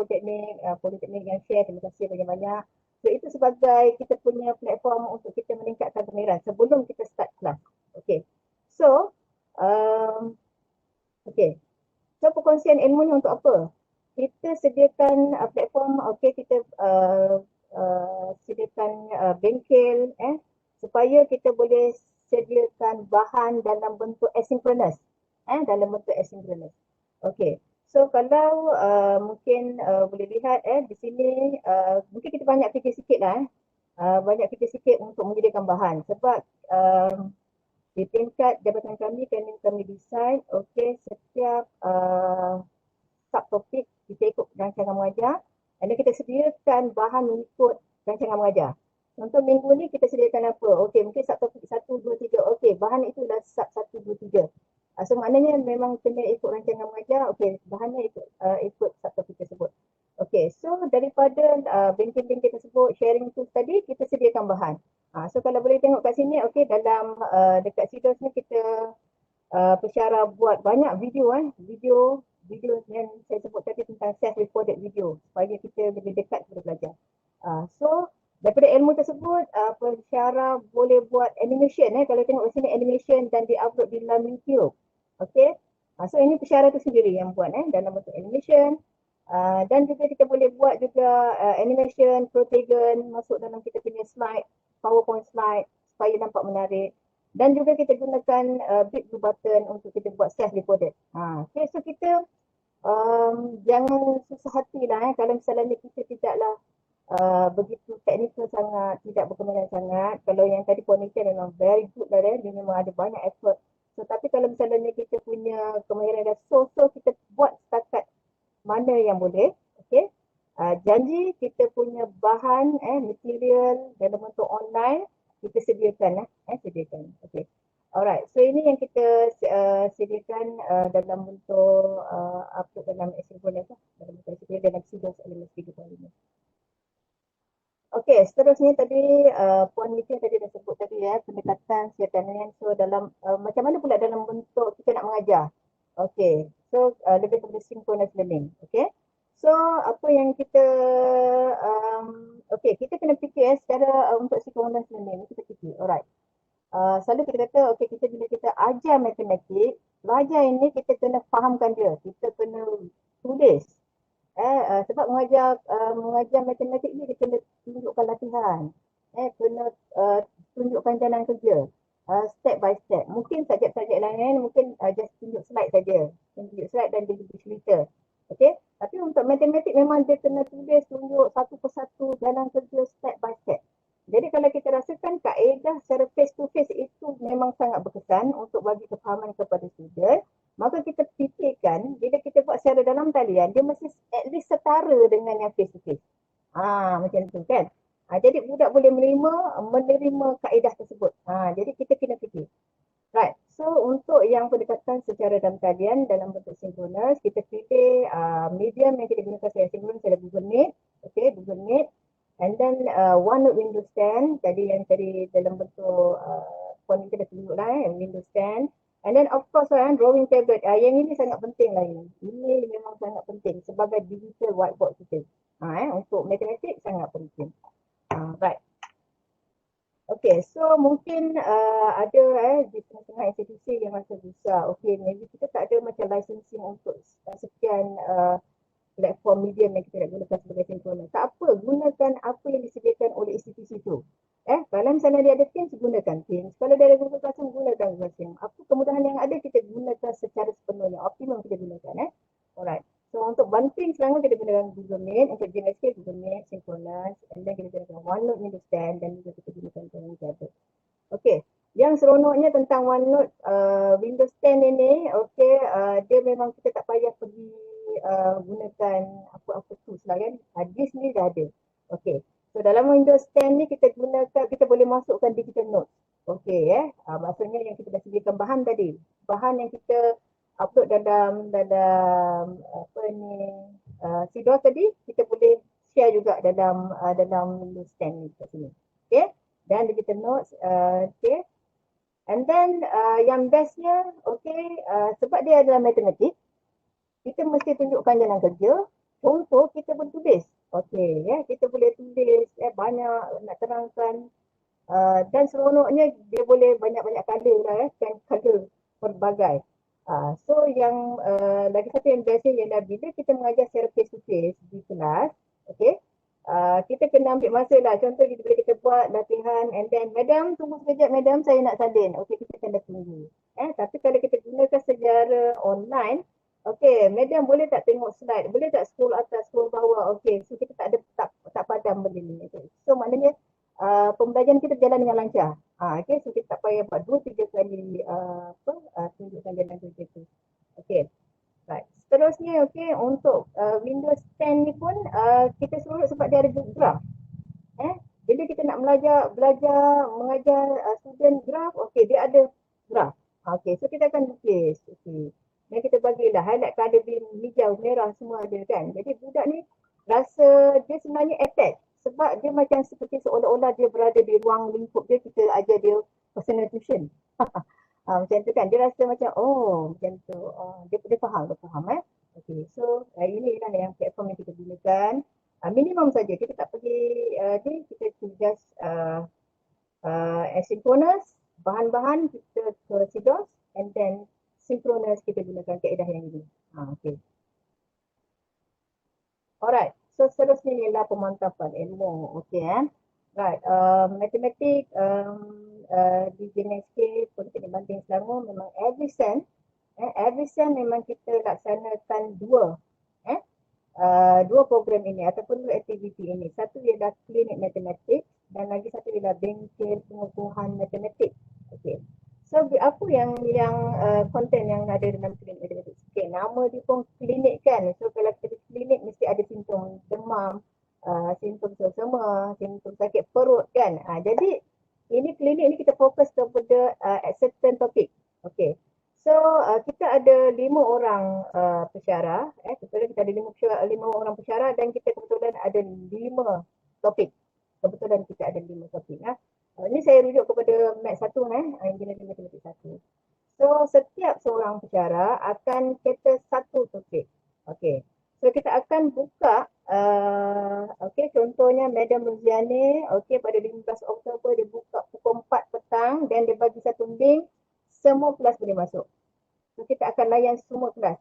politeknik yang share, terima kasih banyak-banyak. So itu sebagai kita punya platform untuk kita meningkatkan kemahiran sebelum kita start kelas. Okey. So perkongsian ilmu ni untuk apa? Kita sediakan platform, kita sediakan bengkel supaya kita boleh sediakan bahan dalam bentuk asynchronous. Okey. So kalau mungkin boleh lihat di sini mungkin kita banyak fikir sikit lah untuk menyediakan bahan sebab di tingkat jabatan kami decide setiap subtopik kita ikut rancangan mengajar dan kita sediakan bahan mengikut rancangan mengajar. Contoh minggu ni kita sediakan apa? Mungkin subtopik 1, 2, 3. Bahan itu adalah sub 1, 2, 3. So maknanya memang kena ikut rancangan mengajar, okey, bahannya ikut subtopik tersebut. Okey, so daripada bengkel-bengkel tersebut, sharing tools tadi, kita sediakan bahan. So kalau boleh tengok kat sini, okey, dalam dekat Sidos ni kita pensyarah buat banyak video video yang saya sebut tadi tentang self-recorded video supaya kita lebih dekat kepada pelajar. So daripada ilmu tersebut, pensyarah boleh buat animation. Kalau tengok di sini animation dan di-upload di dalam YouTube. Okey. So ini pensyarah tu sendiri yang buat dalam bentuk animation. Dan juga kita boleh buat juga animation, protagon masuk dalam kita punya slide, PowerPoint slide supaya nampak menarik. Dan juga kita gunakan big blue button untuk kita buat self-recorded. Okay, so kita jangan susah hati lah kalau misalnya kita tidaklah begitu teknikal sangat, tidak berkemahiran sangat. Kalau yang tadi ponytail memang very good lah dia memang ada banyak effort. So tapi kalau misalnya kita punya kemahiran dah so kita buat setakat mana yang boleh. Okay. Janji kita punya bahan material dalam bentuk online kita sediakan sediakan. Okay. Alright, so ini yang kita sediakan dalam bentuk upload dalam Synchronous dalam bentuk dalam Sidos LMS 3.5. Okey, seterusnya tadi Puan Miki tadi dah sebut tadi pendekatan siaran. So dalam macam mana pula dalam bentuk kita nak mengajar. Okey, so lebih kepada synchronous learning. Okey. So apa yang kita okey, kita kena fikir secara untuk synchronous learning kita fikir. Alright. Selalu kita kata okey, kita bila kita ajar matematik, pelajar ini kita kena fahamkan dia. Kita kena tulis. Sebab mengajar matematik ni dia kena tunjukkan latihan. Kena tunjukkan jalan kerja. Step by step. Mungkin subjek-subjek lain mungkin just tunjuk slide saja. Tunjuk slide dan dia cerita. Okey. Tapi untuk matematik memang dia kena tulis, tunjuk satu persatu jalan kerja step by step. Jadi kalau kita rasakan kaedah secara face to face itu memang sangat berkesan untuk bagi kefahaman kepada student, maka kita fikirkan bila kita buat secara dalam talian, dia mesti at least setara dengan yang face to face. Macam tu kan. Jadi budak boleh menerima kaedah tersebut. Jadi kita kena fikir. Right. So untuk yang pendekatan secara dalam talian dalam bentuk synchronous, kita pilih medium yang kita gunakan secara synchronous adalah Google Meet. Okay, Google Meet. And then OneNote Windows 10, tadi dalam bentuk phone kita dah tunjuk lah Windows 10. And then of course drawing tablet. Yang ini sangat penting lah ini. Ini memang sangat penting sebagai digital whiteboard kita. Untuk matematik sangat penting. Right. Okay, so mungkin ada di tengah-tengah institusi yang macam besar. Okay, maybe kita tak ada macam licensing untuk sekian platform medium yang kita nak gunakan sebagai synchronous. Tak apa, gunakan apa yang disediakan oleh institusi itu. Kalau misalnya dia ada Teams, gunakan Teams. Kalau dia ada Google Classroom, gunakan Google Classroom. Apa kemudahan yang ada, kita gunakan secara sepenuhnya. Optimum kita gunakan. Alright. So untuk banting selama kita gunakan Google Meet, untuk JNSK, Google Meet, Synchronous, and then kita gunakan OneNote, Windows 10, dan juga kita gunakan Drawing Chapter. Okay. Yang seronoknya tentang OneNote Windows 10 ini, okay, dia memang kita tak payah pergi gunakan apa-apa tools lah kan. Disk ni dah ada. Okay. So dalam Windows 10 ni kita boleh masukkan digital notes. Okay maksudnya yang kita dah sediakan bahan tadi. Bahan yang kita upload dalam Sidos tadi, kita boleh share juga dalam Windows 10 ni kat sini. Okay. Dan digital notes, okay. And then yang bestnya, okay, sebab dia adalah matematik, kita mesti tunjukkan jalan kerja. Contoh, kita boleh tulis. Okey, kita boleh tulis banyak nak terangkan. Dan seronoknya dia boleh banyak-banyak color lah kan, color pelbagai. So yang lagi satu yang bestnya ialah bila kita mengajar secara face to face di kelas, okey. Kita kena ambil masa lah. Contoh bila kita buat latihan and then, madam tunggu sekejap madam, saya nak salin. Okey, kita kena tunggu. Tapi kalau kita gunakan secara online, okey, madam boleh tak tengok slide? Boleh tak scroll atas, scroll bawah? Okey, so kita tak padam benda ni. Okay. So maknanya pembelajaran kita berjalan dengan lancar. Okey, so kita tak payah buat 2-3 kali tunjukkan jalan kerja tu. Okey. Right. Seterusnya, okey, untuk Windows 10 ni pun kita suruh sebab dia ada graf. Bila kita nak belajar mengajar student graf, okey, dia ada graf. Okey, so kita akan lukis. Okey. Dan kita bagilah highlight colour hijau, merah semua ada kan. Jadi budak ni rasa dia sebenarnya attached sebab dia macam seperti seolah-olah dia berada di ruang lingkup dia, kita ajar dia personal tuition. Macam tu kan, dia rasa macam macam tu. Dia faham Okey, so inilah yang platform yang kita gunakan. Minimum saja, kita tak pergi kita just asynchronous, bahan-bahan kita ke CDOS, and then synchronous kita gunakan kaedah yang ini. Okay. Alright, so seterusnya ialah pemantapan ilmu. Okay, right, matematik di JNSK Politeknik Banting Selangor memang every sem memang kita laksanakan dua program ini ataupun dua aktiviti ini. Satu ialah klinik matematik dan lagi satu ialah bengkel pengukuhan matematik. Okey. So apa yang konten yang ada dalam klinik matematik? Okey, nama dia pun klinik kan. So kalau kita klinik mesti ada simptom demam, simptom selsema, simptom sakit perut kan. Jadi ini klinik ni kita fokus kepada certain topik. Okey. So kita ada 5 orang pesyarah, kebetulan kita ada 5 orang pesyarah dan kita kebetulan ada 5 topik. Kebetulan kita ada 5 topik. Ini saya rujuk kepada Mat 1 Engineering Matematik 1. So setiap seorang pesyarah akan cater satu topik. Okey. So kita akan buka contohnya Madam Ruziane, pada 15 Oktober dia buka pukul 4 petang dan dia bagi satu link, semua kelas boleh masuk. So kita akan layan semua kelas.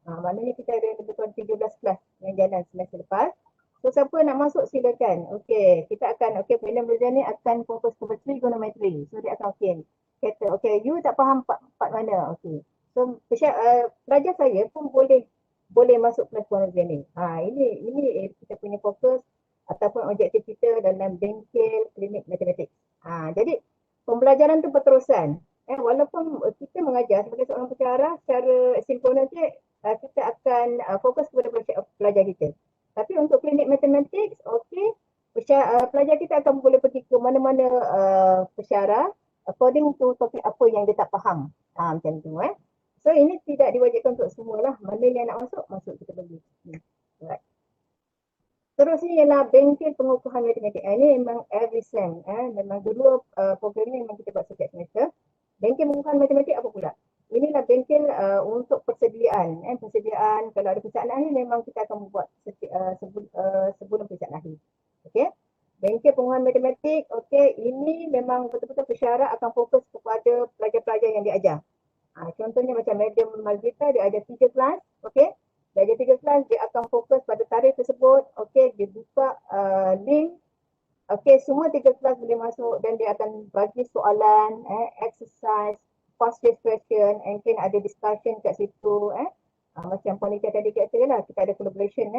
Maknanya kita ada lebih kurang 13 kelas yang jalan semester lepas. So siapa nak masuk silakan. Okey, kita akan Madam Ruziane akan fokus kepada trigonometry. So dia akan kata you tak faham part mana. Okey. So pelajar saya pun boleh masuk kelas Puan Ruziane. Ini kita punya fokus ataupun objektif kita dalam bengkel klinik matematik. Jadi pembelajaran tu berterusan. Walaupun kita mengajar sebagai seorang pesyarah secara sinkronis, kita akan fokus kepada pelajar kita. Tapi untuk klinik matematik, pelajar kita akan boleh pergi ke mana-mana pesyarah according to topik apa yang dia tak faham. Macam tu. So ini tidak diwajibkan untuk semualah. Mana yang nak masuk kita bagi. Right. Terusnya ialah bengkel pengukuhan matematik. Ini memang every sem. Memang dulu program ini memang kita buat setiap semester. Bengkel pengukuhan matematik apa pula? Inilah bengkel untuk persediaan. Persediaan kalau ada persediaan akhir memang kita akan buat sebelum persediaan akhir. Okey. Bengkel pengukuhan matematik, ini memang betul-betul pesyarah akan fokus kepada pelajar-pelajar yang diajar. Contohnya macam Madam Malvita, dia ada 3 kelas, Dia ada 3 kelas, dia akan fokus pada tarikh tersebut, dia buka link, semua 3 kelas boleh masuk dan dia akan bagi soalan, exercise, past year question, and then ada discussion kat situ, macam Puanita tadi kata lah, kita ada collaboration,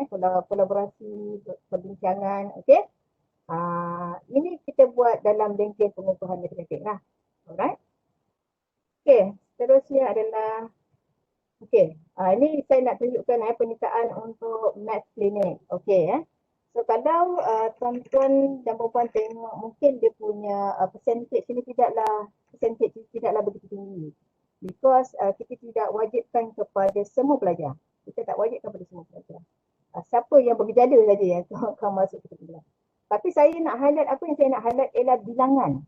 kolaborasi, perbincangan, ini kita buat dalam bengkel pengukuhan matematik lah. Alright. Seterusnya adalah ini saya nak tunjukkan penyertaan untuk math clinic. So kalau tuan-tuan dan puan-puan tengok, mungkin dia punya percentage ini tidaklah begitu tinggi. Because kita tidak wajibkan kepada semua pelajar. Kita tak wajibkan kepada semua pelajar. Siapa yang bergejala saja yang akan masuk ke kelas. Tapi saya nak highlight, apa yang saya nak highlight ialah bilangan.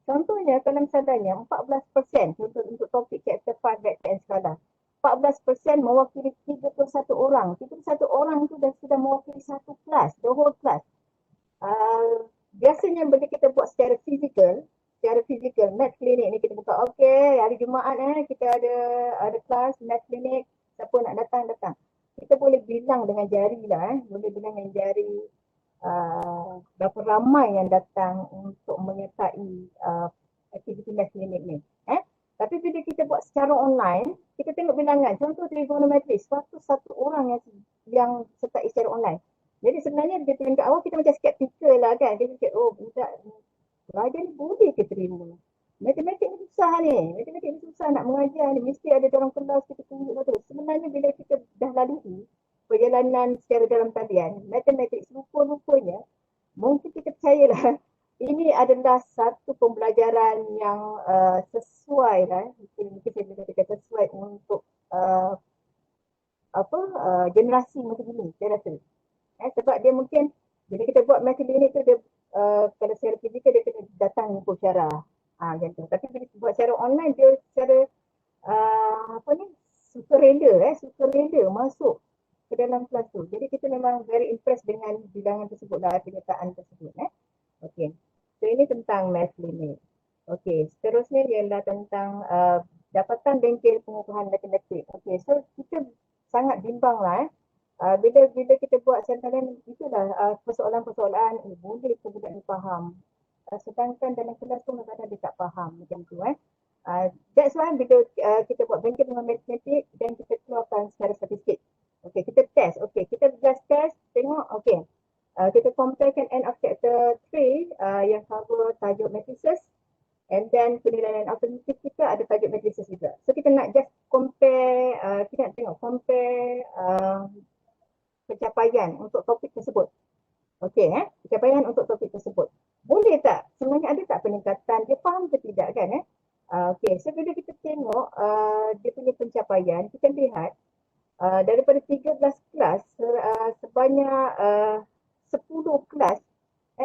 Contohnya kalau misalnya 14% untuk topik chapter 5 vector and skala. 14% mewakili 31 orang. 31 orang itu sudah mewakili satu kelas, the whole class. Biasanya bila kita buat secara fizikal, math clinic ni kita buka, hari Jumaat kita ada kelas math clinic, siapa nak datang. Kita boleh bilang dengan jari lah, berapa ramai yang datang untuk menyertai aktiviti math clinic ni. Tapi bila kita buat secara online, kita tengok bilangan. Contoh trigonometri, 101 orang yang sertai secara online. Jadi sebenarnya di peringkat awal kita macam skeptikal lah kan. Kita cakap, budak pelajar ni boleh ke terima? Matematik ni susah nak mengajar ni. Mesti ada dalam kelas kita tunjuk betul. Sebenarnya bila kita dah lalui perjalanan secara dalam talian, matematik rupa-rupanya mungkin kita percayalah ini adalah satu pembelajaran yang sesuai lah, mungkin saya boleh katakan sesuai untuk generasi macam ini, saya rasa. Sebab dia mungkin bila kita buat macam ini tu dia kalau secara fizikal dia kena datang jemput cara. Macam tu. Tapi bila buat secara online dia secara sukarela masuk ke dalam kelas tu. Jadi kita memang very impressed dengan bilangan tersebut lah, penyertaan tersebut. Okey. So ini tentang math limit. Okey, seterusnya ialah tentang dapatan bengkel pengukuhan matematik. Okey, so kita sangat bimbang lah bila kita buat sampaian itulah persoalan-persoalan boleh ke budak ni faham. Sedangkan dalam kelas tu kadang-kadang dia tak faham macam tu That's why bila kita buat bengkel dengan matematik dan kita keluarkan secara statistik. Okey, kita test. Okey, kita just test, tengok okey. Kita comparekan end of chapter 3 yang cover tajuk matrices, and then penilaian alternatif kita ada tajuk matrices juga. So kita nak just compare, kita nak tengok compare pencapaian untuk topik tersebut. Okey, pencapaian untuk topik tersebut. Boleh tak? Sebenarnya ada tak peningkatan? Dia faham ke tidak kan? Okey, so bila kita tengok dia punya pencapaian, kita lihat daripada 13 kelas, sebanyak 10 kelas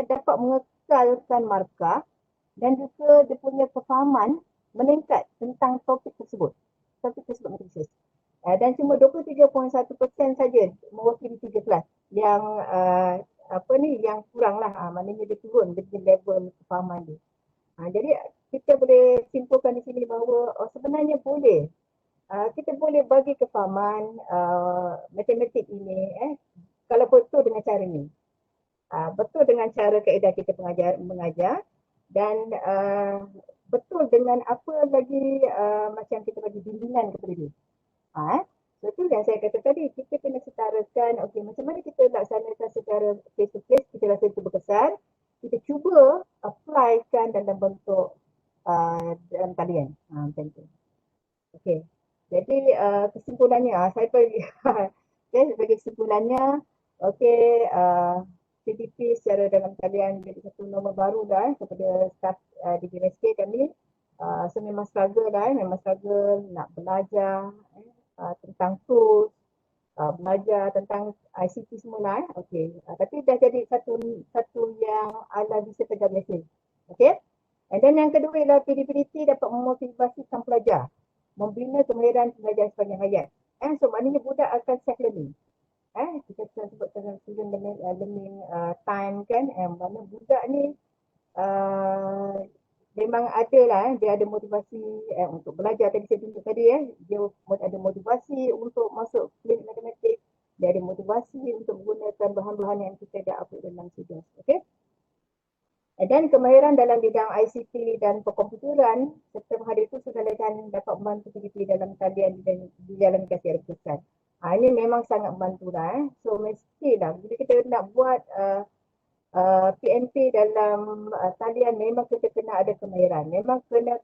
dapat mengekalkan markah dan juga dia punya kefahaman meningkat tentang topik tersebut matrices. Dan cuma 23.1% saja mewakili 3 kelas yang yang kurang lah, maknanya dia turun dia punya level kefahaman dia. Jadi kita boleh simpulkan di sini bahawa sebenarnya boleh kita boleh bagi kefahaman matematik ini kalau betul dengan cara ni. Betul dengan cara kaedah kita mengajar dan betul dengan apa lagi macam kita bagi bimbingan kepada dia. So itu yang saya kata tadi, kita kena setarakan okey macam mana kita laksanakan secara face to face, kita rasa itu berkesan, kita cuba applykan dalam bentuk dalam talian macam tu. Okey. Jadi kesimpulannya saya bagi sebagai kesimpulannya okey PDP secara dalam talian jadi satu norma baru dah kepada staff di BMSK kami. So memang struggle nak belajar tentang tools, belajar tentang ICT semua okey. Tapi dah jadi satu yang ala bisa kerja biasa. Okey. And then yang kedua ialah PdPDT dapat memotivasikan pelajar membina kemahiran belajar sepanjang hayat. So maknanya budak akan self learning. Kita sebut tentang student learning time kan, mana budak ni memang ada lah dia ada motivasi untuk belajar tadi saya tunjuk tadi dia ada motivasi untuk masuk klinik matematik, dia ada motivasi untuk menggunakan bahan-bahan yang kita dah upload dalam sidang. Okey. Dan kemahiran dalam bidang ICT dan perkomputeran serta menghadir itu sudah dapat membantu PDP dalam talian di dalam kasih keputusan. Ini memang sangat membantu lah. So mestilah bila kita nak buat PMP dalam talian memang kita kena ada kemahiran. Memang kena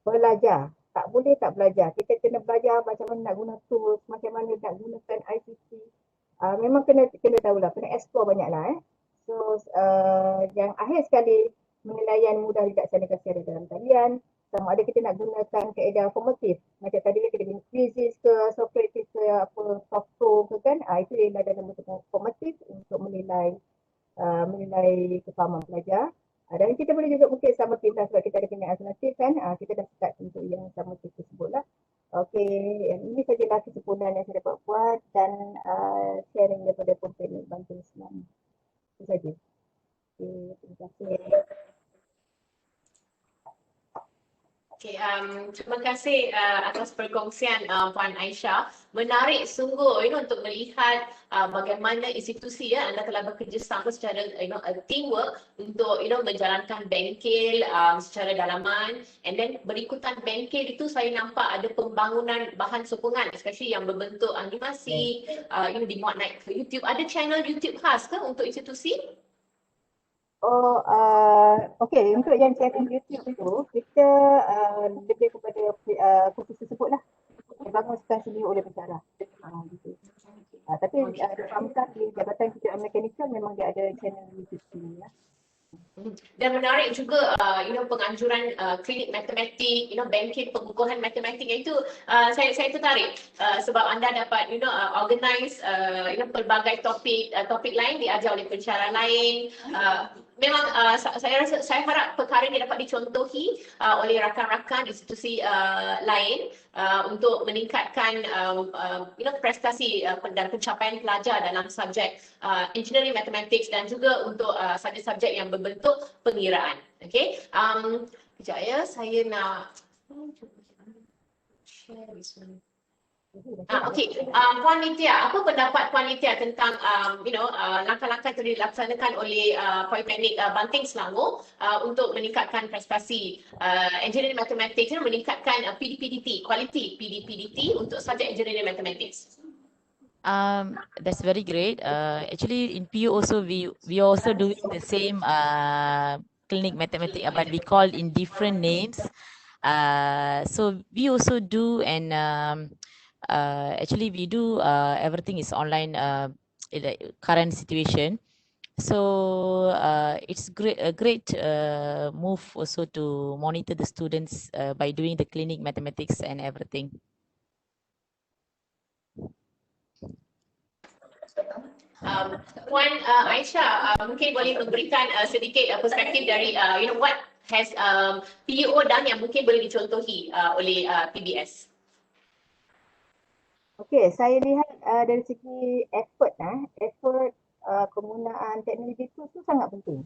belajar. Tak boleh tak belajar. Kita kena belajar macam mana nak guna tools, macam mana nak gunakan ICT. Memang kena tahulah, kena explore banyak lah. So yang akhir sekali penilaian mudah dilaksanakan secara dalam talian. Sama ada kita nak gunakan kaedah formatif. Macam tadi kita guna quizzes ke, Socrative ke, ProProfs ke kan. Itu ialah dalam bentuk formatif untuk menilai kefahaman pelajar. Dan kita boleh juga mungkin sama sebab kita ada pilihan alternatif kan. Kita dah start untuk yang sama tersebut lah. Okey, ini sajalah kesimpulan yang saya dapat buat dan sharing daripada pembentuk bantuan Islam. Itu saja. Okay, terima kasih. Okay, terima kasih atas perkongsian Puan Aisyah. Menarik sungguh untuk melihat bagaimana institusi anda telah bekerjasama secara teamwork untuk menjalankan bengkel secara dalaman, and then berikutan bengkel itu saya nampak ada pembangunan bahan sokongan especially yang berbentuk animasi dimuat naik ke YouTube. Ada channel YouTube khas ke untuk institusi? Okey, untuk yang channel YouTube itu kita lebih kepada kursus tersebut lah. Dibangunkan sendiri oleh pensyarah. Gitu. Tapi difahamkan di Jabatan Kejuruteraan Mekanikal memang dia ada channel YouTube sini lah. Dan menarik juga penganjuran klinik matematik, bengkel pengukuhan matematik itu saya tertarik sebab anda dapat organize pelbagai topik lain diajar oleh pensyarah lain. Memang saya harap perkara ini dapat dicontohi oleh rakan-rakan institusi lain untuk meningkatkan prestasi dan pencapaian pelajar dalam subjek engineering mathematics dan juga untuk subjek-subjek yang berbentuk pengiraan. Okey. Kejap ya, saya nak share this one. Okey, Puan Nitya, apa pendapat Puan Nitya tentang langkah-langkah yang dilaksanakan oleh Politeknik Banting Selangor untuk meningkatkan prestasi engineering mathematics, meningkatkan PdPDT, kualiti PdPDT untuk subjek engineering mathematics? That's very great. Actually, in PU also we also doing the same clinic mathematics, but we call in different names. So we also do, and actually we do everything is online in the current situation. So it's a great move also to monitor the students by doing the clinic mathematics and everything. Puan Aisyah, mungkin boleh memberikan sedikit perspektif dari what has PUO done yang mungkin boleh dicontohi oleh PBS. Okey, saya lihat dari segi effort penggunaan teknologi itu sangat penting.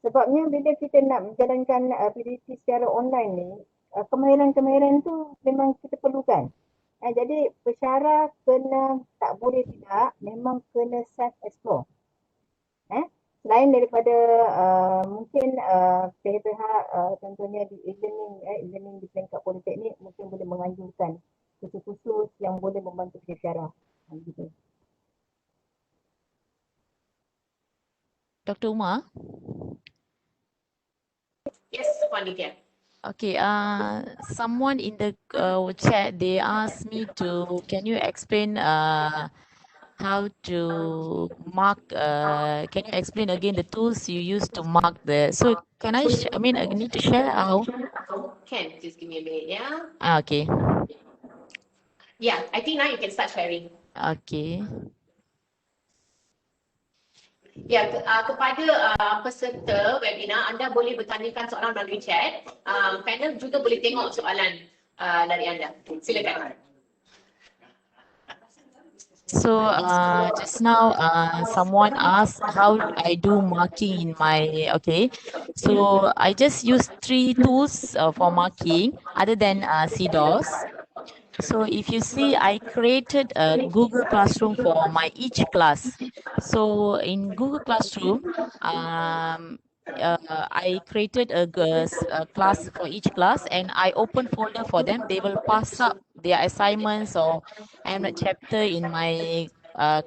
Sebabnya bila kita nak menjalankan PDT secara online ni, kemahiran-kemahiran tu memang kita perlukan. Jadi pensyarah kena, tak boleh tidak, memang kena self-explore. Selain daripada mungkin pihak-pihak contohnya di e-learning di peringkat politeknik mungkin boleh menganjurkan khusus-khusus yang boleh membantu pensyarah. Gitu. Dr. Umar? Yes, Puan Nitya. Okay, someone in the chat, they asked me can you explain how to mark, can you explain again the tools you use to mark so can I need to share how? Can, just give me a minute, yeah? Okay. Yeah, I think now you can start sharing. Okay. Ya, kepada peserta webinar, anda boleh bertanyakan soalan melalui chat. Panel juga boleh tengok soalan dari anda. Silakan. So just now someone asked how I do marking in my, so I just use 3 tools for marking other than CDOS. So if you see, I created a Google Classroom for each class. So in Google Classroom, I created a class for each class, and I open folder for them. They will pass up their assignments or chapter in my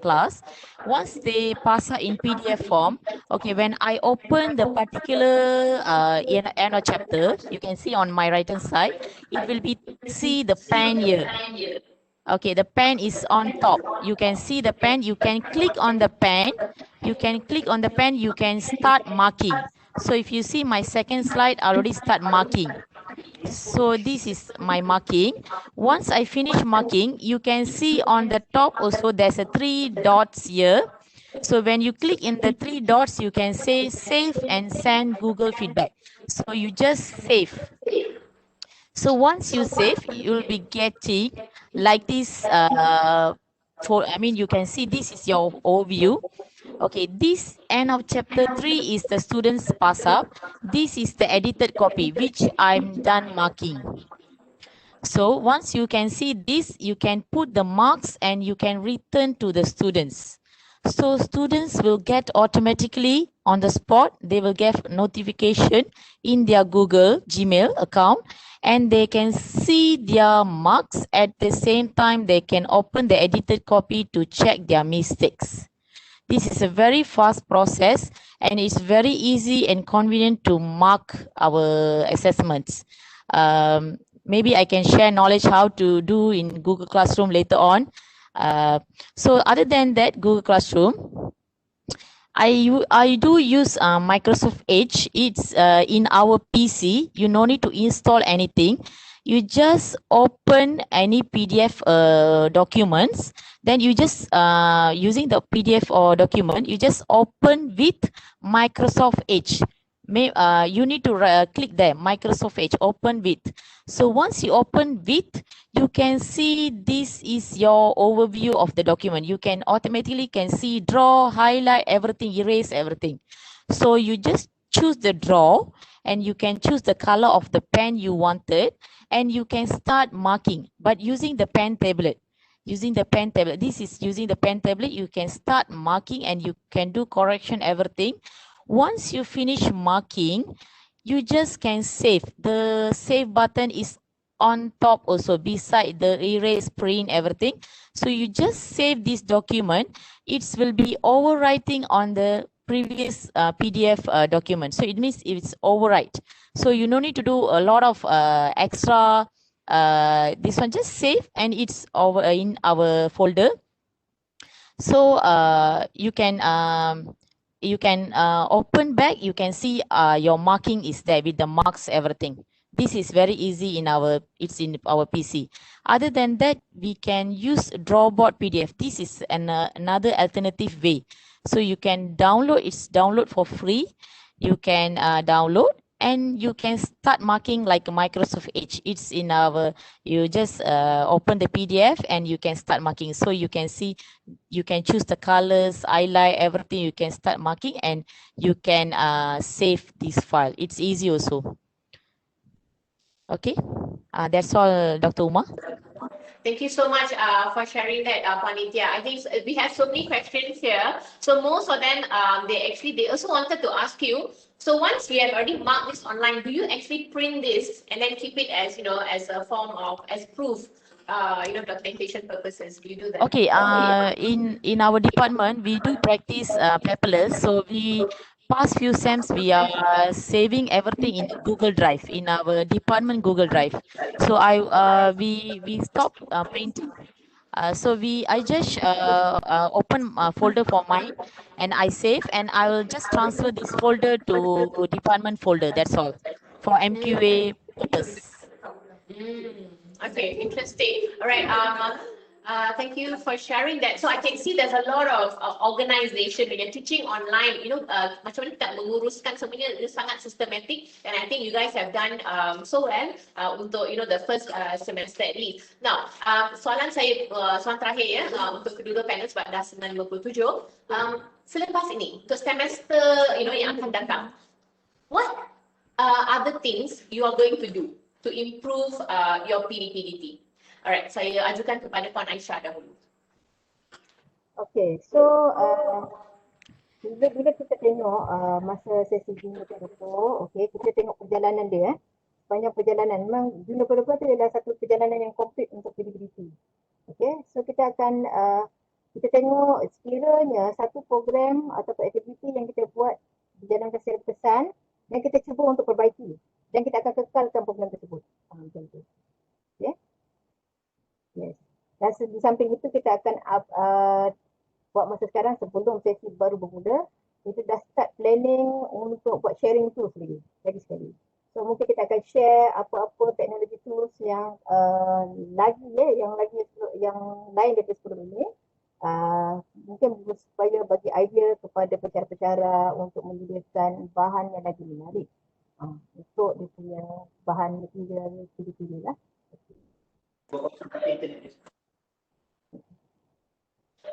class. Once they pass out in PDF form, when I open the particular end of chapter, you can see on my right hand side, it will see the pen here. Okay, the pen is on top. You can see the pen. You can click on the pen. You can start marking. So if you see my second slide, I already start marking. So this is my marking. Once I finish marking, you can see on the top also there's a 3 dots here. So when you click in the 3 dots, you can say save and send Google feedback. So you just save. So once you save, you'll be getting like this. You can see this is your overview. Okay, this end of chapter 3 is the students pass up. This is the edited copy, which I'm done marking. So once you can see this, you can put the marks and you can return to the students. So students will get automatically on the spot, they will get notification in their Google Gmail account, and they can see their marks. At the same time, they can open the edited copy to check their mistakes. This is a very fast process, and it's very easy and convenient to mark our assessments. Maybe I can share knowledge how to do in Google Classroom later on. So other than that, Google Classroom, I do use Microsoft Edge. It's in our PC. You no need to install anything. You just open any PDF documents. Then you just using the PDF or document. You just open with Microsoft Edge. You need to click there, Microsoft Edge, open with. So once you open with, you can see this is your overview of the document. You can automatically can see draw, highlight everything, erase everything. So you just choose the draw and you can choose the color of the pen you wanted and you can start marking, but using the pen tablet. Using the pen tablet, this is using the pen tablet, you can start marking and you can do correction, everything. Once you finish marking, you just can save. The save button is on top also beside the erase, print, everything. So you just save this document. It will be overwriting on the previous PDF document. So it means it's overwrite. So you no need to do a lot of extra. This one just save and it's over in our folder. So you can open back. You can see your marking is there with the marks, everything. This is very easy in our PC. Other than that, we can use Drawboard PDF. This is another alternative way. So you can download. It's download for free. You can download and you can start marking like Microsoft Edge. It's in our. You just open the PDF and you can start marking. So you can see. You can choose the colors, highlight everything. You can start marking and you can save this file. It's easy also. Okay, that's all, Dr. Uma. Thank you so much for sharing that, Panitia. I think we have so many questions here. So most of them, they also wanted to ask you. So once we have already marked this online, do you actually print this and then keep it as as a form of as proof, documentation purposes? Do you do that? Okay. In our department, we do practice paperless. So we past few sems we are saving everything in Google Drive in our department Google Drive. So we stop printing. So I just open a folder for mine and I save and I will just transfer this folder to department folder. That's all for MQA purpose. Okay, interesting. All right. Thank you for sharing that. So I can see there's a lot of organization when you're teaching online. Macam mana tak menguruskan semuanya itu sangat systematic. And I think you guys have done so well untuk the first semester at least. Now, soalan terakhir ya untuk kedua panel sebab dah 9:57. Selepas ini untuk semester yang akan datang, what other things you are going to do to improve your PdPDT? Alright, saya ajukan kepada Puan Aisyah dahulu. Okay, so bila kita tengok masa sesi junior developer, okay, kita tengok perjalanan dia. Sepanjang perjalanan, memang junior developer itu adalah satu perjalanan yang komplit untuk PdPDT. Okay, so kita akan kita tengok sekiranya satu program atau aktiviti yang kita buat dijalankan secara berkesan dan kita cuba untuk perbaiki dan kita akan kekalkan program tersebut. Macam tu. Okay. Yes. Dan di samping itu kita akan buat masa sekarang sebelum sesi baru bermula, kita dah start planning untuk buat sharing tools lagi sekali. So mungkin kita akan share apa-apa teknologi tools yang yang lain daripada sebelum ini. Mungkin supaya bagi idea kepada pencara-pencara untuk menyediakan bahan yang lagi menarik. Untuk dia punya bahan material pilih-pilih lah.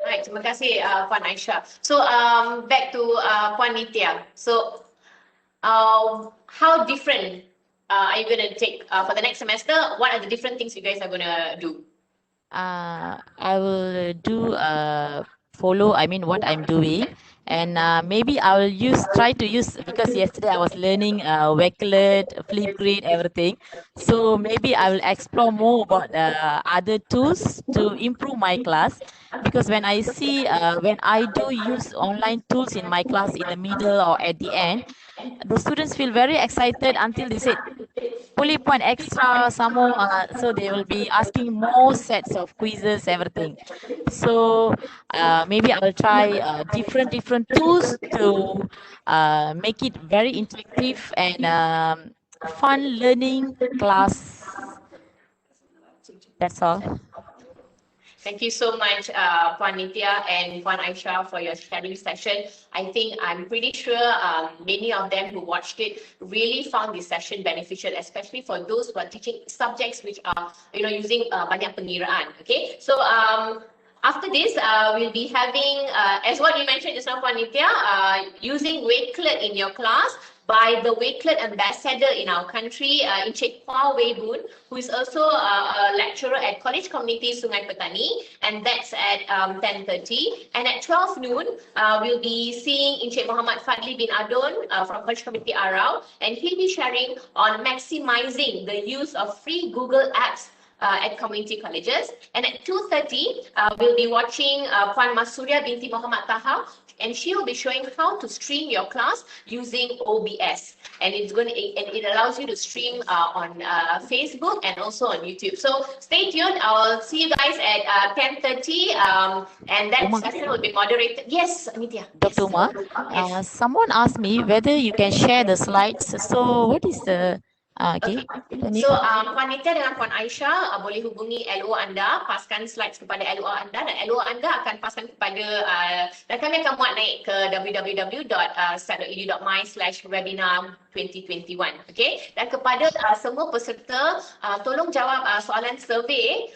Alright, terima kasih Puan Aisyah. So back to Puan Nitya. So how different are you going to take for the next semester? What are the different things you guys are going to do? I will do follow what I'm doing, and maybe I will try to use, because yesterday I was learning Wakelet, Flipgrid, everything. So maybe I will explore more about other tools to improve my class, because when I see when I do use online tools in my class in the middle or at the end, the students feel very excited until they said, Bully point extra, some more, so they will be asking more sets of quizzes, everything. So maybe I will try different tools to make it very interactive and fun learning class. That's all. Thank you so much, Puan Nitya and Puan Aisha, for your sharing session. I'm pretty sure many of them who watched it really found this session beneficial, especially for those who are teaching subjects which are, using banyak pengiraan. Okay, so after this, we'll be having, as what you mentioned just now, Puan Nitya, using Wakelet in your class by the Wakelet ambassador in our country, Encik Hua Wei Boon, who is also a lecturer at College Community Sungai Petani, and that's at 10:30. And at 12 noon, we'll be seeing Encik Muhammad Fadli bin Adon from College Community Arau, and he'll be sharing on maximizing the use of free Google apps at community colleges. And at 2:30, we'll be watching Puan Masuria binti Muhammad Taha, and she will be showing how to stream your class using OBS. And it allows you to stream on Facebook and also on YouTube. So stay tuned. I'll see you guys at 10:30, and that session will be moderated. Yes, Nitya. Dr. Umar, someone asked me whether you can share the slides. So what is the okay. So, Puan Nitya dengan Puan Aisyah boleh hubungi LO anda, paskan slides kepada LO anda, dan LO anda akan paskan kepada, dan kami akan muat naik ke www.sat.edu.my/webinar2021. Okay, dan kepada semua peserta, tolong jawab soalan survey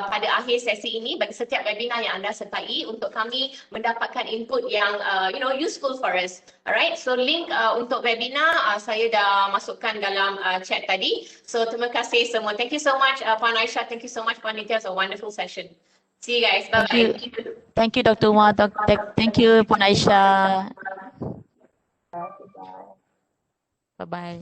pada akhir sesi ini bagi setiap webinar yang anda sertai untuk kami mendapatkan input yang useful for us. Alright, so link untuk webinar saya dah masukkan dalam chat tadi. So terima kasih semua. Thank you so much Puan Aisyah. Thank you so much Puan Nitya. It's a wonderful session. See you guys. Bye bye. Thank you Dr. Umar. Thank you Puan Aisyah. Bye bye.